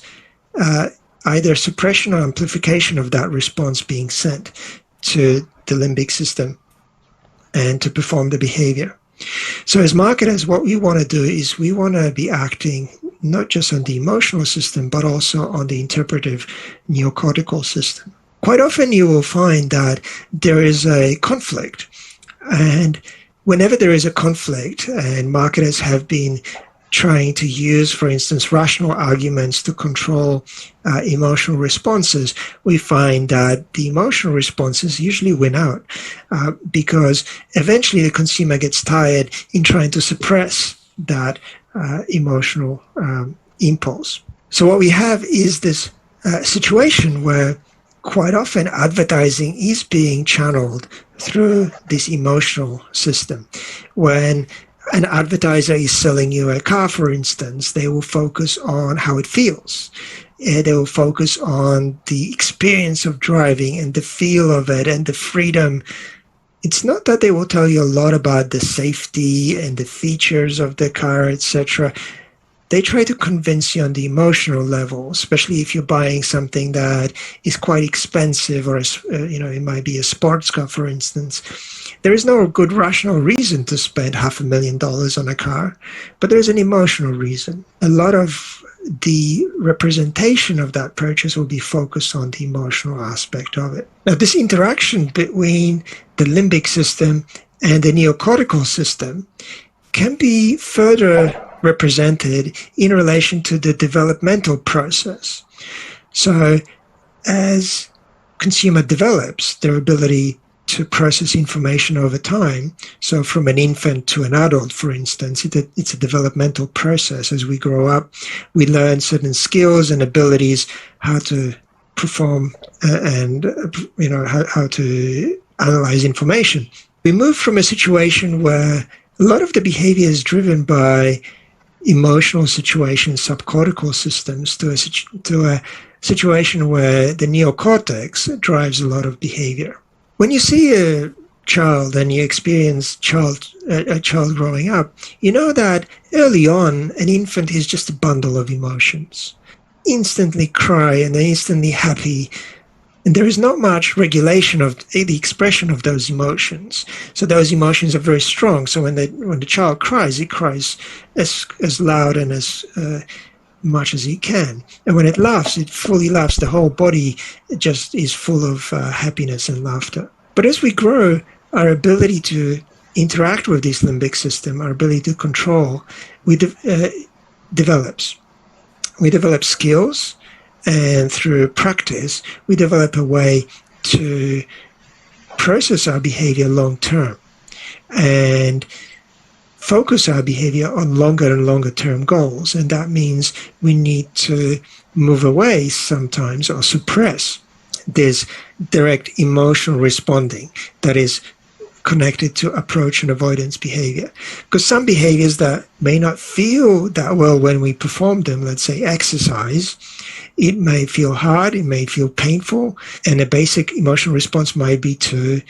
either suppression or amplification of that response being sent to the limbic system and to perform the behavior. So as marketers, what we want to do is we want to be acting not just on the emotional system, but also on the interpretive neocortical system. Quite often you will find that there is a conflict. And whenever there is a conflict, and marketers have been trying to use, for instance, rational arguments to control emotional responses, we find that the emotional responses usually win out because eventually the consumer gets tired in trying to suppress that emotional impulse. So what we have is this situation where quite often advertising is being channeled through this emotional system. When an advertiser is selling you a car, for instance, they will focus on how it feels. They will focus on the experience of driving and the feel of it and the freedom. It's not that they will tell you a lot about the safety and the features of the car, etc. They try to convince you on the emotional level, especially if you're buying something that is quite expensive, or it might be a sports car, for instance. There is no good rational reason to spend $500,000 on a car, but there's an emotional reason. A lot of the representation of that purchase will be focused on the emotional aspect of it. Now, this interaction between the limbic system and the neocortical system can be further represented in relation to the developmental process. So as consumer develops their ability to process information over time, so from an infant to an adult, for instance, it's a developmental process. As we grow up, we learn certain skills and abilities, how to perform and how to analyze information. We move from a situation where a lot of the behavior is driven by emotional situations, subcortical systems, to a situation where the neocortex drives a lot of behavior. When you see a child and you experience a child growing up, you know that early on, an infant is just a bundle of emotions. Instantly cry and instantly happy. And there is not much regulation of the expression of those emotions. So those emotions are very strong. So when the child cries, it cries as loud and as much as it can. And when it laughs, it fully laughs. The whole body just is full of happiness and laughter. But as we grow, our ability to interact with this limbic system, our ability to control, develops. We develop skills, and through practice, we develop a way to process our behavior long term and focus our behavior on longer and longer term goals. And that means we need to move away sometimes or suppress this direct emotional responding that is connected to approach and avoidance behavior. Because some behaviors that may not feel that well when we perform them, let's say exercise, it may feel hard, it may feel painful, and a basic emotional response might be to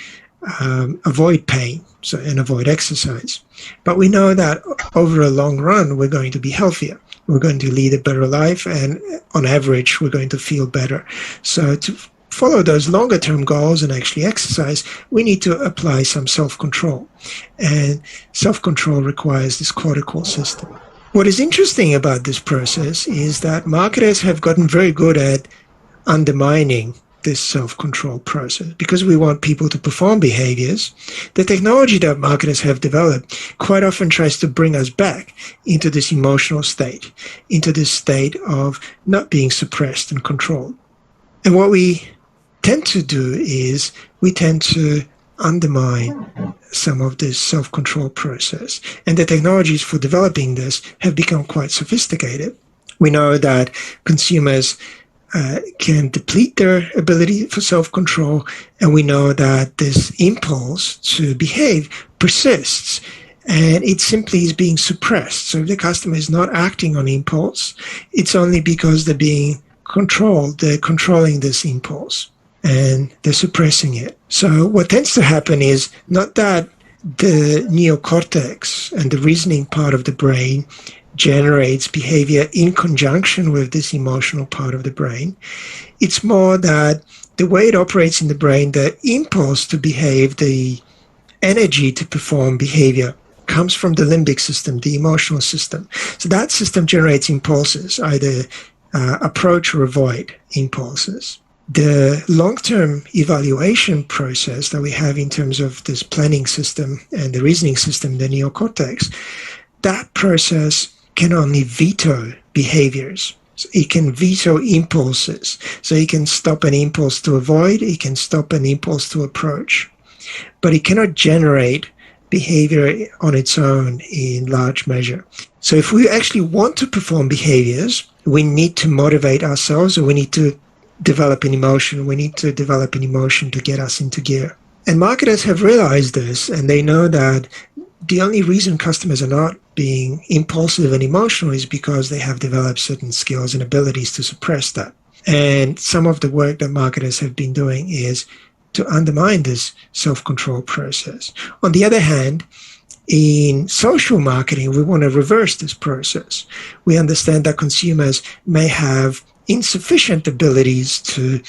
avoid pain and avoid exercise. But we know that over a long run, we're going to be healthier. We're going to lead a better life, and on average, we're going to feel better. So to follow those longer term goals and actually exercise, we need to apply some self-control. And self-control requires this cortical system. What is interesting about this process is that marketers have gotten very good at undermining this self-control process. Because we want people to perform behaviors, the technology that marketers have developed quite often tries to bring us back into this emotional state, into this state of not being suppressed and controlled. And what we tend to do is we tend to undermine some of this self-control process. And the technologies for developing this have become quite sophisticated. We know that consumers can deplete their ability for self-control, and we know that this impulse to behave persists, and it simply is being suppressed. So if the customer is not acting on impulse, it's only because they're being controlled, they're controlling this impulse, and they're suppressing it. So what tends to happen is not that the neocortex and the reasoning part of the brain generates behavior in conjunction with this emotional part of the brain. It's more that the way it operates in the brain, the impulse to behave, the energy to perform behavior comes from the limbic system, the emotional system. So that system generates impulses, either approach or avoid impulses. The long-term evaluation process that we have in terms of this planning system and the reasoning system, the neocortex, that process can only veto behaviors. So it can veto impulses. So it can stop an impulse to avoid, it can stop an impulse to approach. But it cannot generate behavior on its own in large measure. So if we actually want to perform behaviors, we need to motivate ourselves, or we need to develop an emotion. We need to develop an emotion to get us into gear. And marketers have realized this, and they know that the only reason customers are not being impulsive and emotional is because they have developed certain skills and abilities to suppress that. And some of the work that marketers have been doing is to undermine this self-control process. On the other hand, in social marketing, we want to reverse this process. We understand that consumers may have insufficient abilities to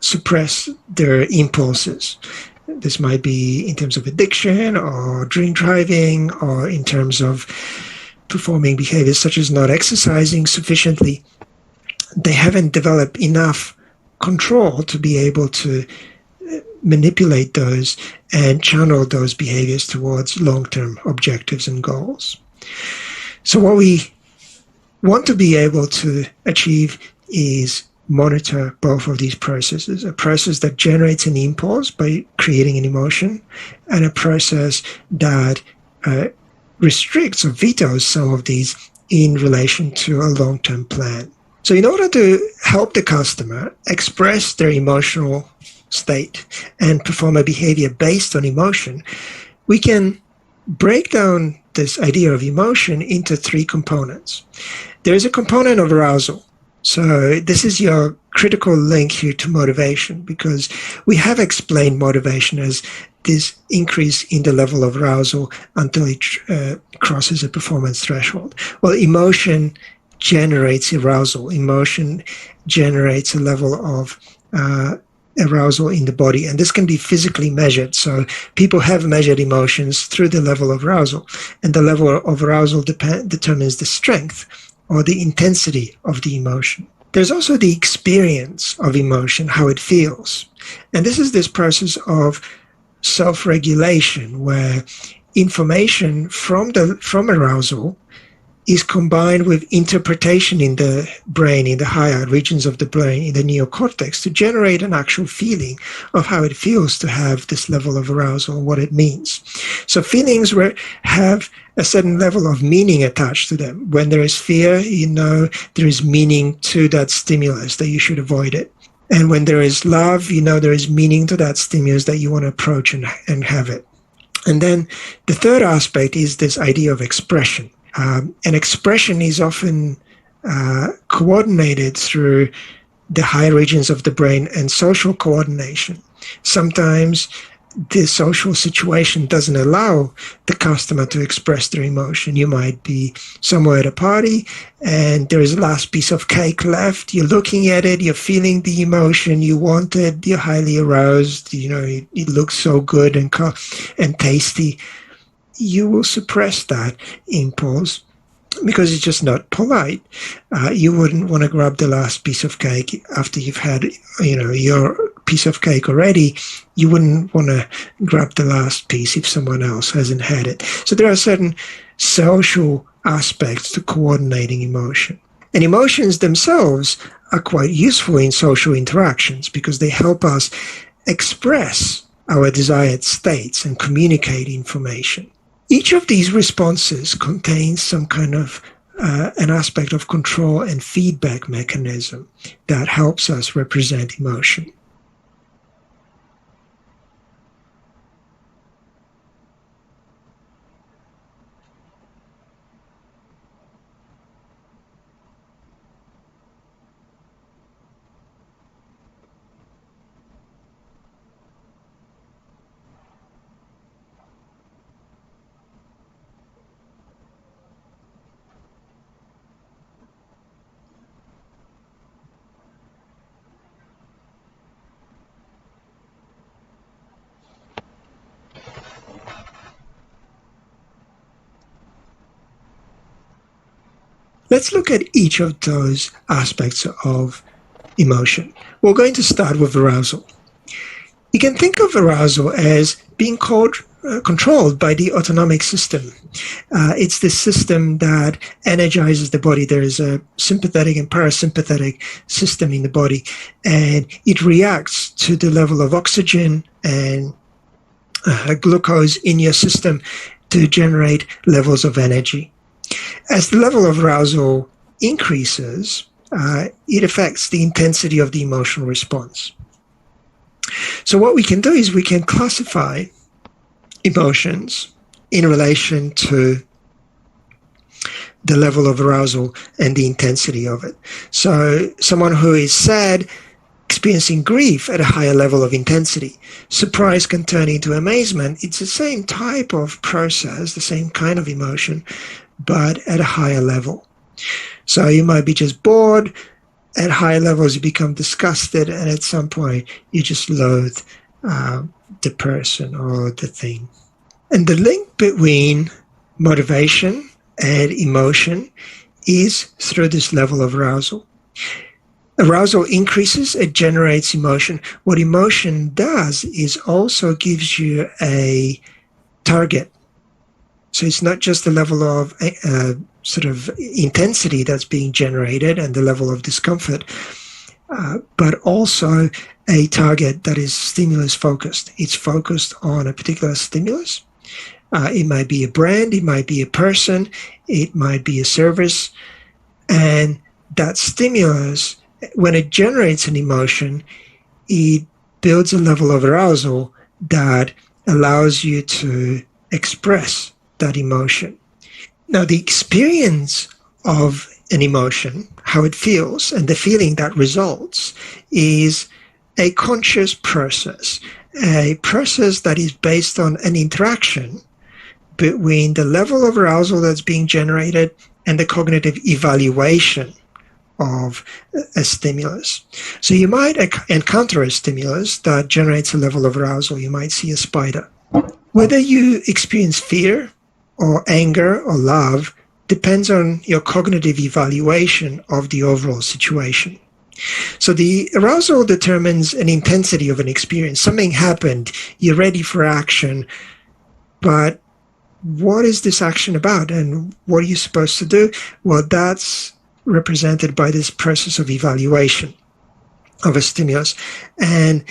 suppress their impulses. This might be in terms of addiction or drink driving, or in terms of performing behaviors such as not exercising sufficiently. They haven't developed enough control to be able to manipulate those and channel those behaviors towards long-term objectives and goals. So what we want to be able to achieve is monitor both of these processes, a process that generates an impulse by creating an emotion, and a process that restricts or vetoes some of these in relation to a long-term plan. So in order to help the customer express their emotional state and perform a behavior based on emotion, we can break down this idea of emotion into three components. There is a component of arousal. So this is your critical link here to motivation, because we have explained motivation as this increase in the level of arousal until it crosses a performance threshold. Well, emotion generates arousal. Emotion generates a level of arousal in the body, and this can be physically measured. So people have measured emotions through the level of arousal, and the level of arousal determines the strength or the intensity of the emotion. There's also the experience of emotion, how it feels. And this is this process of self-regulation, where information from arousal is combined with interpretation in the brain, in the higher regions of the brain, in the neocortex, to generate an actual feeling of how it feels to have this level of arousal and what it means. So feelings have a certain level of meaning attached to them. When there is fear, you know there is meaning to that stimulus, that you should avoid it. And when there is love, you know there is meaning to that stimulus, that you want to approach and have it. And then the third aspect is this idea of expression. And expression is often coordinated through the higher regions of the brain and social coordination. Sometimes the social situation doesn't allow the customer to express their emotion. You might be somewhere at a party and there is a last piece of cake left. You're looking at it, you're feeling the emotion, you want it, you're highly aroused, it looks so good and tasty. You will suppress that impulse because it's just not polite. You wouldn't want to grab the last piece of cake after you've had, your piece of cake already. You wouldn't want to grab the last piece if someone else hasn't had it. So there are certain social aspects to coordinating emotion. And emotions themselves are quite useful in social interactions because they help us express our desired states and communicate information. Each of these responses contains some kind of an aspect of control and feedback mechanism that helps us represent emotion. Let's look at each of those aspects of emotion. We're going to start with arousal. You can think of arousal as being controlled by the autonomic system. It's the system that energizes the body. There is a sympathetic and parasympathetic system in the body, and it reacts to the level of oxygen and glucose in your system to generate levels of energy. As the level of arousal increases, it affects the intensity of the emotional response. So what we can do is we can classify emotions in relation to the level of arousal and the intensity of it. So someone who is sad, experiencing grief at a higher level of intensity. Surprise can turn into amazement. It's the same type of process, the same kind of emotion, but at a higher level. So you might be just bored. At higher levels, you become disgusted, and at some point, you just loathe the person or the thing. And the link between motivation and emotion is through this level of arousal. Arousal increases, it generates emotion. What emotion does is also gives you a target. So it's not just the level of sort of intensity that's being generated and the level of discomfort, but also a target that is stimulus focused. It's focused on a particular stimulus. It might be a brand, it might be a person, it might be a service. And that stimulus, when it generates an emotion, it builds a level of arousal that allows you to express that emotion. Now, the experience of an emotion, how it feels, and the feeling that results is a conscious process, a process that is based on an interaction between the level of arousal that's being generated and the cognitive evaluation of a stimulus. So you might encounter a stimulus that generates a level of arousal. You might see a spider. Whether you experience fear or anger or love depends on your cognitive evaluation of the overall situation. So the arousal determines an intensity of an experience. Something happened, you're ready for action, but what is this action about and what are you supposed to do? Well, that's represented by this process of evaluation of a stimulus. And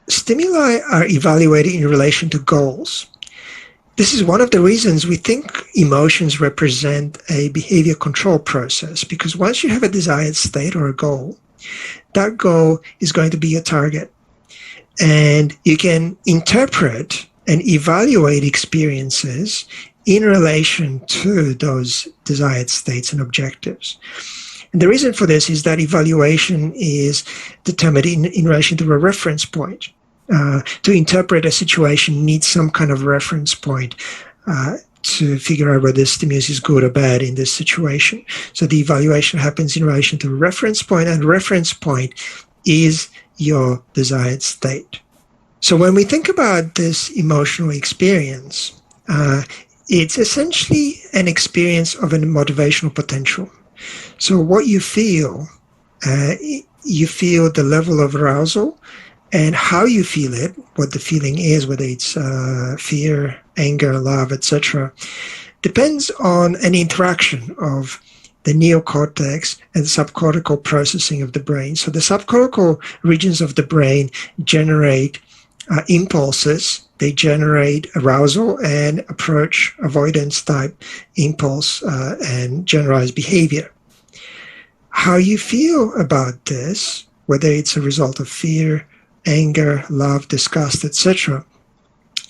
stimuli are evaluated in relation to goals. This is one of the reasons we think emotions represent a behavior control process, because once you have a desired state or a goal, that goal is going to be a target. And you can interpret and evaluate experiences in relation to those desired states and objectives. And the reason for this is that evaluation is determined in relation to a reference point. to interpret a situation needs some kind of reference point to figure out whether the stimulus is good or bad in this situation. So the evaluation happens in relation to a reference point, and reference point is your desired state. So when we think about this emotional experience, it's essentially an experience of a motivational potential. So what you feel the level of arousal, and how you feel it, what the feeling is, whether it's fear, anger, love, etc., depends on an interaction of the neocortex and subcortical processing of the brain. So the subcortical regions of the brain generate impulses. They generate arousal and approach avoidance type impulse and generalized behavior. How you feel about this, whether it's a result of fear, anger, love, disgust, etc.,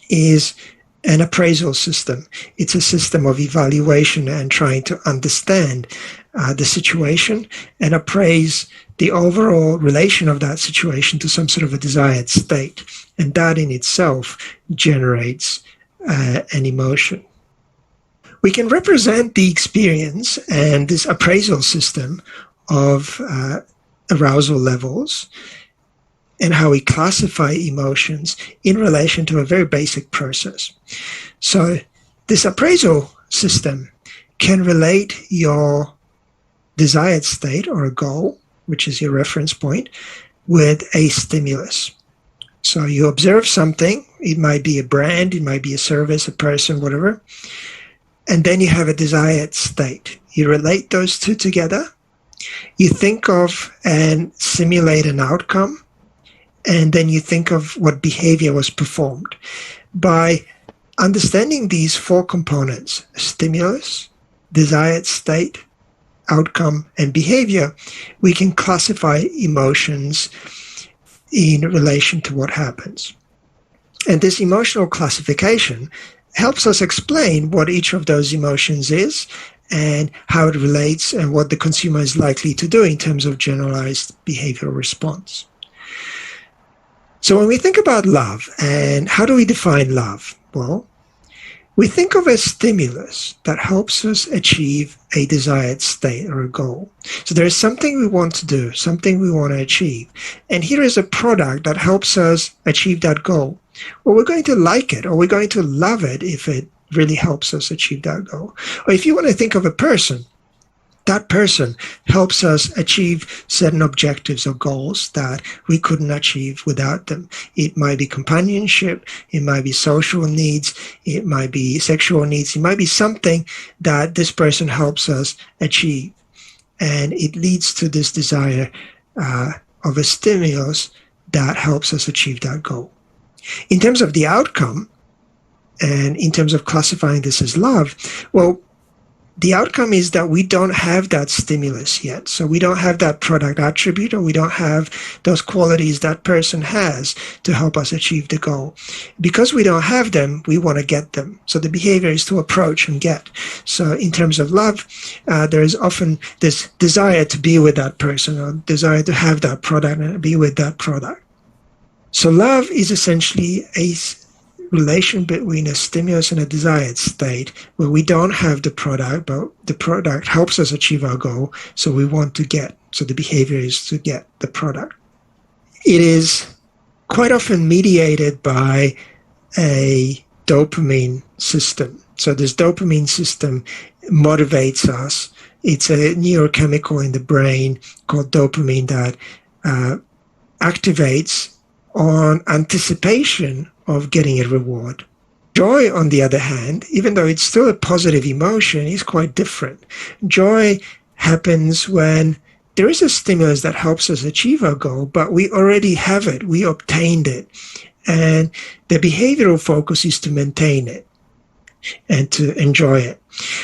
is an appraisal system. It's a system of evaluation and trying to understand the situation and appraise the overall relation of that situation to some sort of a desired state. And that in itself generates an emotion. We can represent the experience and this appraisal system of arousal levels and how we classify emotions in relation to a very basic process. So this appraisal system can relate your desired state or a goal, which is your reference point, with a stimulus. So you observe something, it might be a brand, it might be a service, a person, whatever, and then you have a desired state. You relate those two together, you think of and simulate an outcome, and then you think of what behavior was performed. By understanding these four components, stimulus, desired state, outcome, and behavior, we can classify emotions in relation to what happens. And this emotional classification helps us explain what each of those emotions is and how it relates and what the consumer is likely to do in terms of generalized behavioral response. So when we think about love, and how do we define love? Well, we think of a stimulus that helps us achieve a desired state or a goal. So there is something we want to do, something we want to achieve. And here is a product that helps us achieve that goal. Well, we're going to like it, or we're going to love it if it really helps us achieve that goal. Or if you want to think of a person, that person helps us achieve certain objectives or goals that we couldn't achieve without them. It might be companionship, it might be social needs, it might be sexual needs, it might be something that this person helps us achieve. And it leads to this desire of a stimulus that helps us achieve that goal. In terms of the outcome, and in terms of classifying this as love, well, the outcome is that we don't have that stimulus yet. So we don't have that product attribute, or we don't have those qualities that person has to help us achieve the goal. Because we don't have them, we want to get them. So the behavior is to approach and get. So in terms of love, there is often this desire to be with that person, or desire to have that product and be with that product. So love is essentially a relation between a stimulus and a desired state where we don't have the product, but the product helps us achieve our goal, so we want to get. So the behavior is to get the product. It is quite often mediated by a dopamine system. So this dopamine system motivates us. It's a neurochemical in the brain called dopamine that activates on anticipation of getting a reward. Joy, on the other hand, even though it's still a positive emotion, is quite different. Joy happens when there is a stimulus that helps us achieve our goal, but we already have it, we obtained it, and the behavioral focus is to maintain it and to enjoy it.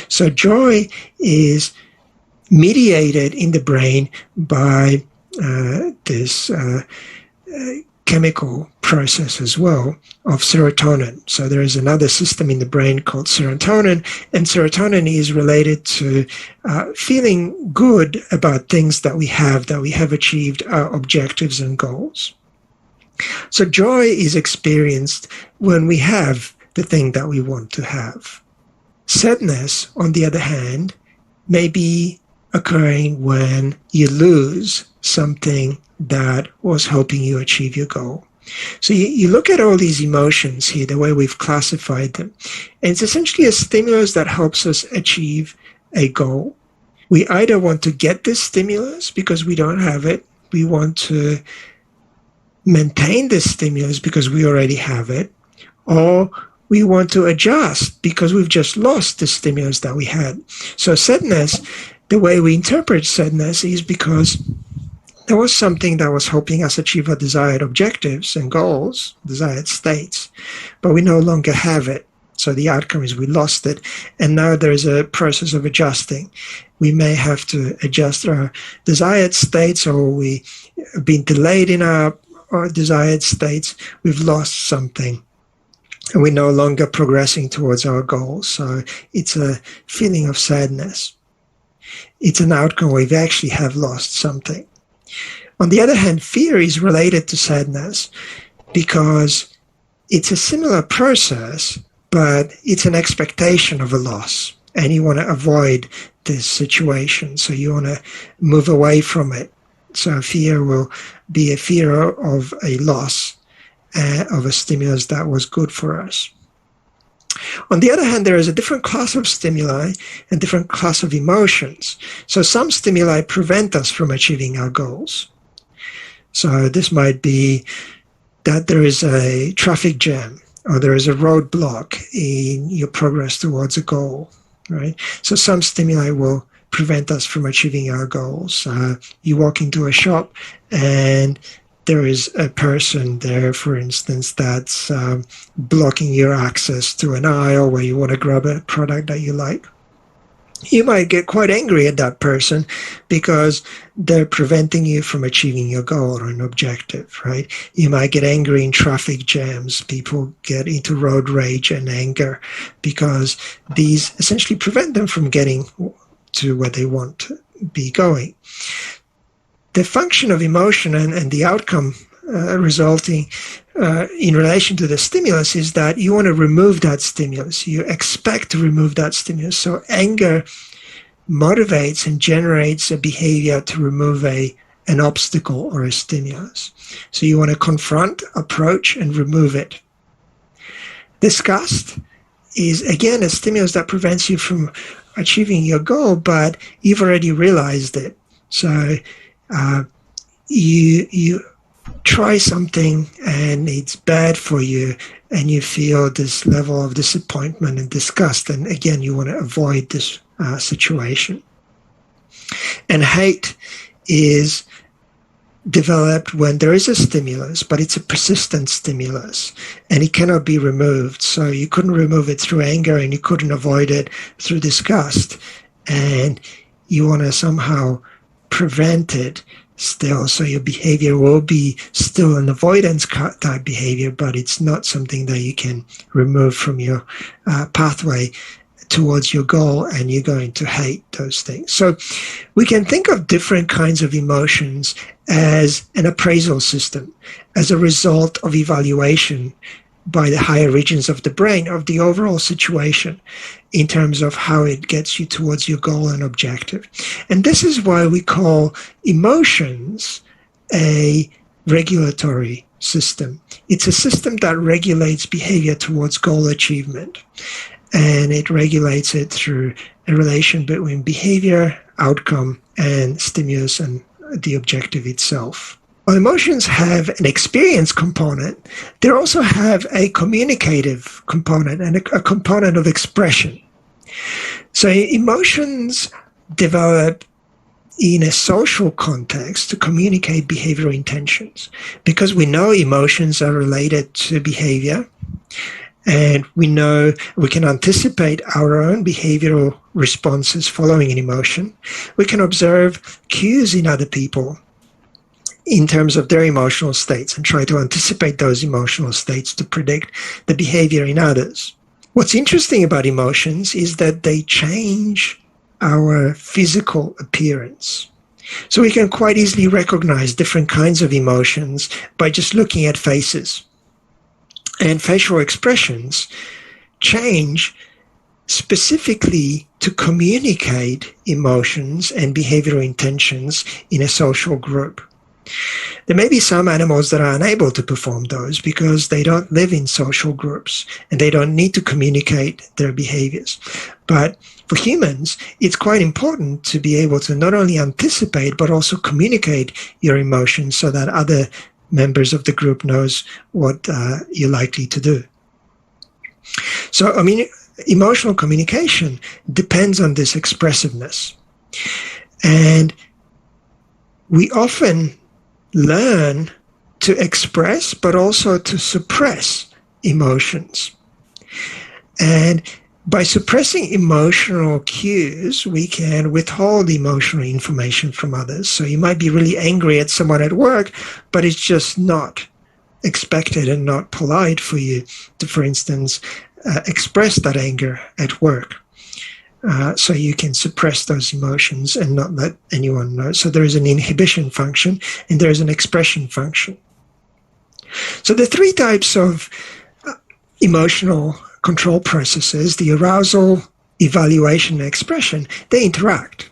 So joy is mediated in the brain by this chemical process as well of serotonin. So there is another system in the brain called serotonin, and serotonin is related to feeling good about things that we have achieved, our objectives and goals. So joy is experienced when we have the thing that we want to have. Sadness, on the other hand, may be occurring when you lose something that was helping you achieve your goal. So you look at all these emotions here, the way we've classified them, and it's essentially a stimulus that helps us achieve a goal. We either want to get this stimulus because we don't have it, we want to maintain this stimulus because we already have it, or we want to adjust because we've just lost the stimulus that we had. So sadness, the way we interpret sadness is because there was something that was helping us achieve our desired objectives and goals, desired states, but we no longer have it. So the outcome is we lost it, and now there is a process of adjusting. We may have to adjust our desired states, or we've been delayed in our desired states. We've lost something, and we're no longer progressing towards our goals. So it's a feeling of sadness. It's an outcome where we actually have lost something. On the other hand, fear is related to sadness because it's a similar process, but it's an expectation of a loss, and you want to avoid this situation, so you want to move away from it. So fear will be a fear of a loss of a stimulus that was good for us. On the other hand, there is a different class of stimuli and different class of emotions. So some stimuli prevent us from achieving our goals. So this might be that there is a traffic jam, or there is a roadblock in your progress towards a goal, right? So some stimuli will prevent us from achieving our goals. You walk into a shop and there is a person there, for instance, that's blocking your access to an aisle where you want to grab a product that you like. You might get quite angry at that person because they're preventing you from achieving your goal or an objective, right? You might get angry in traffic jams. People get into road rage and anger because these essentially prevent them from getting to where they want to be going. The function of emotion and the outcome resulting in relation to the stimulus is that you want to remove that stimulus. You expect to remove that stimulus. So anger motivates and generates a behavior to remove an obstacle or a stimulus. So you want to confront, approach, and remove it. Disgust is, again, a stimulus that prevents you from achieving your goal, but you've already realized it. So you try something and it's bad for you, and you feel this level of disappointment and disgust, and again you want to avoid this situation. And hate is developed when there is a stimulus, but it's a persistent stimulus and it cannot be removed. So you couldn't remove it through anger, and you couldn't avoid it through disgust, and you want to somehow prevent it still. So your behavior will be still an avoidance type behavior, but it's not something that you can remove from your pathway towards your goal, and you're going to hate those things. So we can think of different kinds of emotions as an appraisal system, as a result of evaluation by the higher regions of the brain of the overall situation in terms of how it gets you towards your goal and objective. And this is why we call emotions a regulatory system. It's a system that regulates behavior towards goal achievement. And it regulates it through a relation between behavior, outcome, and stimulus and the objective itself. While emotions have an experience component, they also have a communicative component and a component of expression. So emotions develop in a social context to communicate behavioral intentions, because we know emotions are related to behavior. And we know we can anticipate our own behavioral responses following an emotion. We can observe cues in other people in terms of their emotional states and try to anticipate those emotional states to predict the behavior in others. What's interesting about emotions is that they change our physical appearance. So we can quite easily recognize different kinds of emotions by just looking at faces. And facial expressions change specifically to communicate emotions and behavioral intentions in a social group. There may be some animals that are unable to perform those because they don't live in social groups and they don't need to communicate their behaviors. But for humans, it's quite important to be able to not only anticipate but also communicate your emotions so that other members of the group knows what you're likely to do. So, emotional communication depends on this expressiveness. And we often learn to express, but also to suppress emotions. And by suppressing emotional cues, we can withhold emotional information from others. So you might be really angry at someone at work, but it's just not expected and not polite for you to, for instance, express that anger at work. So you can suppress those emotions and not let anyone know. So there is an inhibition function and there is an expression function. So the three types of emotional control processes, the arousal, evaluation, and expression, they interact.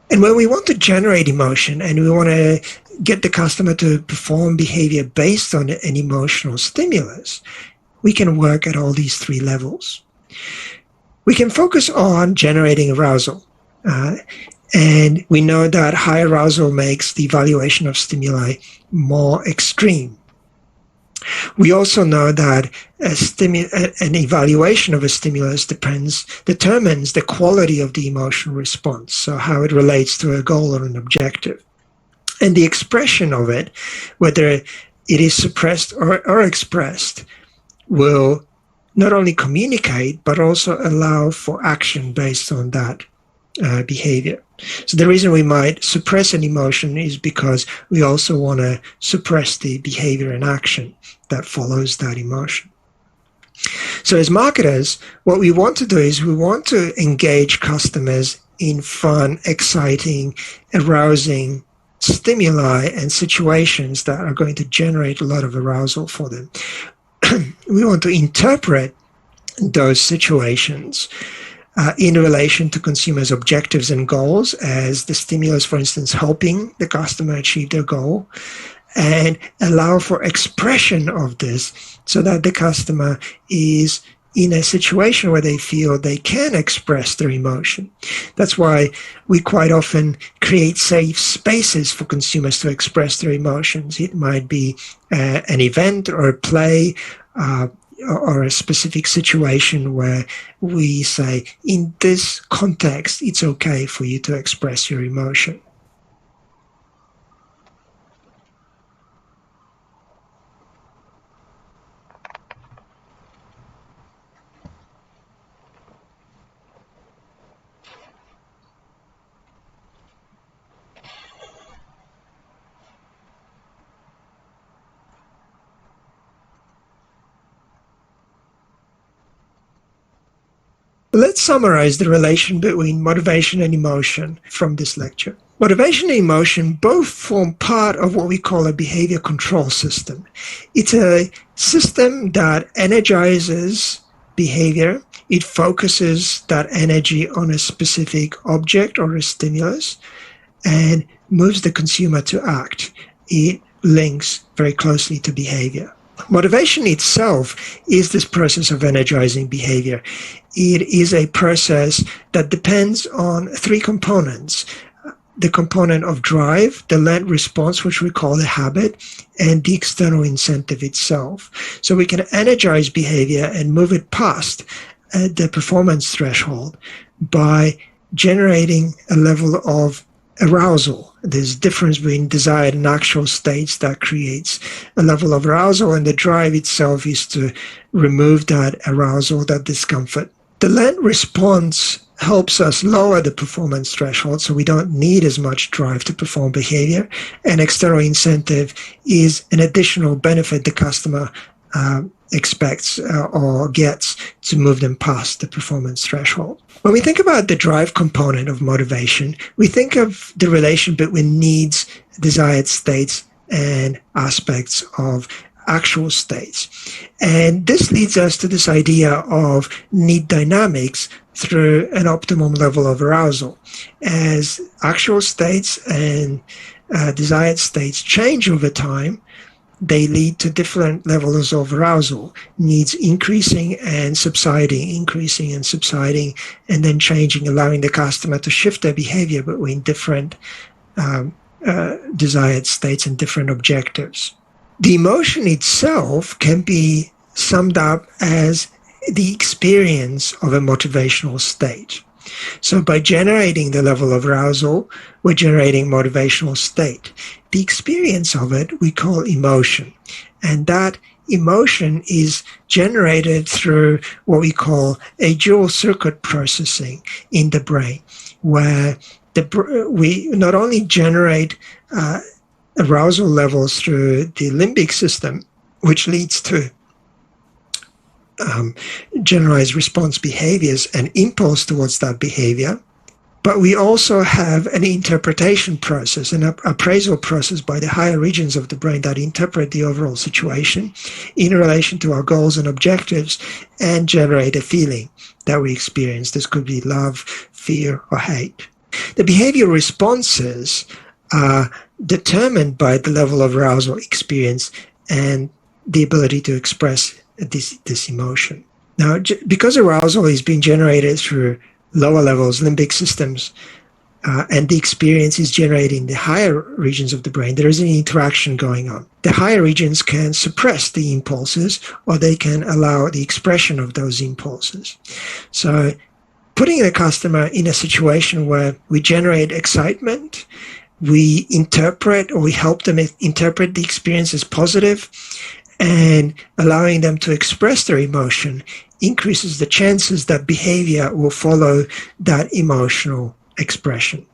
And when we want to generate emotion and we want to get the customer to perform behavior based on an emotional stimulus, we can work at all these three levels. We can focus on generating arousal. And we know that high arousal makes the evaluation of stimuli more extreme. We also know that an evaluation of a stimulus determines the quality of the emotional response, so how it relates to a goal or an objective. And the expression of it, whether it is suppressed or expressed, will not only communicate, but also allow for action based on that behavior. So the reason we might suppress an emotion is because we also want to suppress the behavior and action that follows that emotion. So as marketers, what we want to do is we want to engage customers in fun, exciting, arousing stimuli and situations that are going to generate a lot of arousal for them. We want to interpret those situations in relation to consumers' objectives and goals as the stimulus, for instance, helping the customer achieve their goal, and allow for expression of this so that the customer is in a situation where they feel they can express their emotion. That's why we quite often create safe spaces for consumers to express their emotions. It might be an event or a play or a specific situation where we say, in this context, it's okay for you to express your emotion. Let's summarize the relation between motivation and emotion from this lecture. Motivation and emotion both form part of what we call a behavior control system. It's a system that energizes behavior. It focuses that energy on a specific object or a stimulus and moves the consumer to act. It links very closely to behavior. Motivation itself is this process of energizing behavior. It is a process that depends on three components: the component of drive, the learned response, which we call the habit, and the external incentive itself. So we can energize behavior and move it past the performance threshold by generating a level of arousal. There's a difference between desired and actual states that creates a level of arousal, and the drive itself is to remove that arousal, that discomfort. The learned response helps us lower the performance threshold, so we don't need as much drive to perform behavior. And external incentive is an additional benefit the customer expects or gets to move them past the performance threshold. When we think about the drive component of motivation, we think of the relation between needs, desired states, and aspects of actual states. And this leads us to this idea of need dynamics through an optimum level of arousal. As actual states and desired states change over time, they lead to different levels of arousal, needs increasing and subsiding, and then changing, allowing the customer to shift their behavior between different desired states and different objectives. The emotion itself can be summed up as the experience of a motivational state. So by generating the level of arousal, we're generating motivational state. The experience of it we call emotion. And that emotion is generated through what we call a dual circuit processing in the brain, where we not only generate arousal levels through the limbic system, which leads to generalized response behaviors and impulse towards that behavior, but we also have an interpretation process, an appraisal process by the higher regions of the brain that interpret the overall situation in relation to our goals and objectives and generate a feeling that we experience. This could be love, fear, or hate. The behavioral responses are determined by the level of arousal experience and the ability to express this emotion. Now, because arousal is being generated through lower levels, limbic systems, and the experience is generated in the higher regions of the brain, there is an interaction going on. The higher regions can suppress the impulses, or they can allow the expression of those impulses. So putting a customer in a situation where we generate excitement, we interpret, or we help them interpret the experience as positive, and allowing them to express their emotion increases the chances that behavior will follow that emotional expression.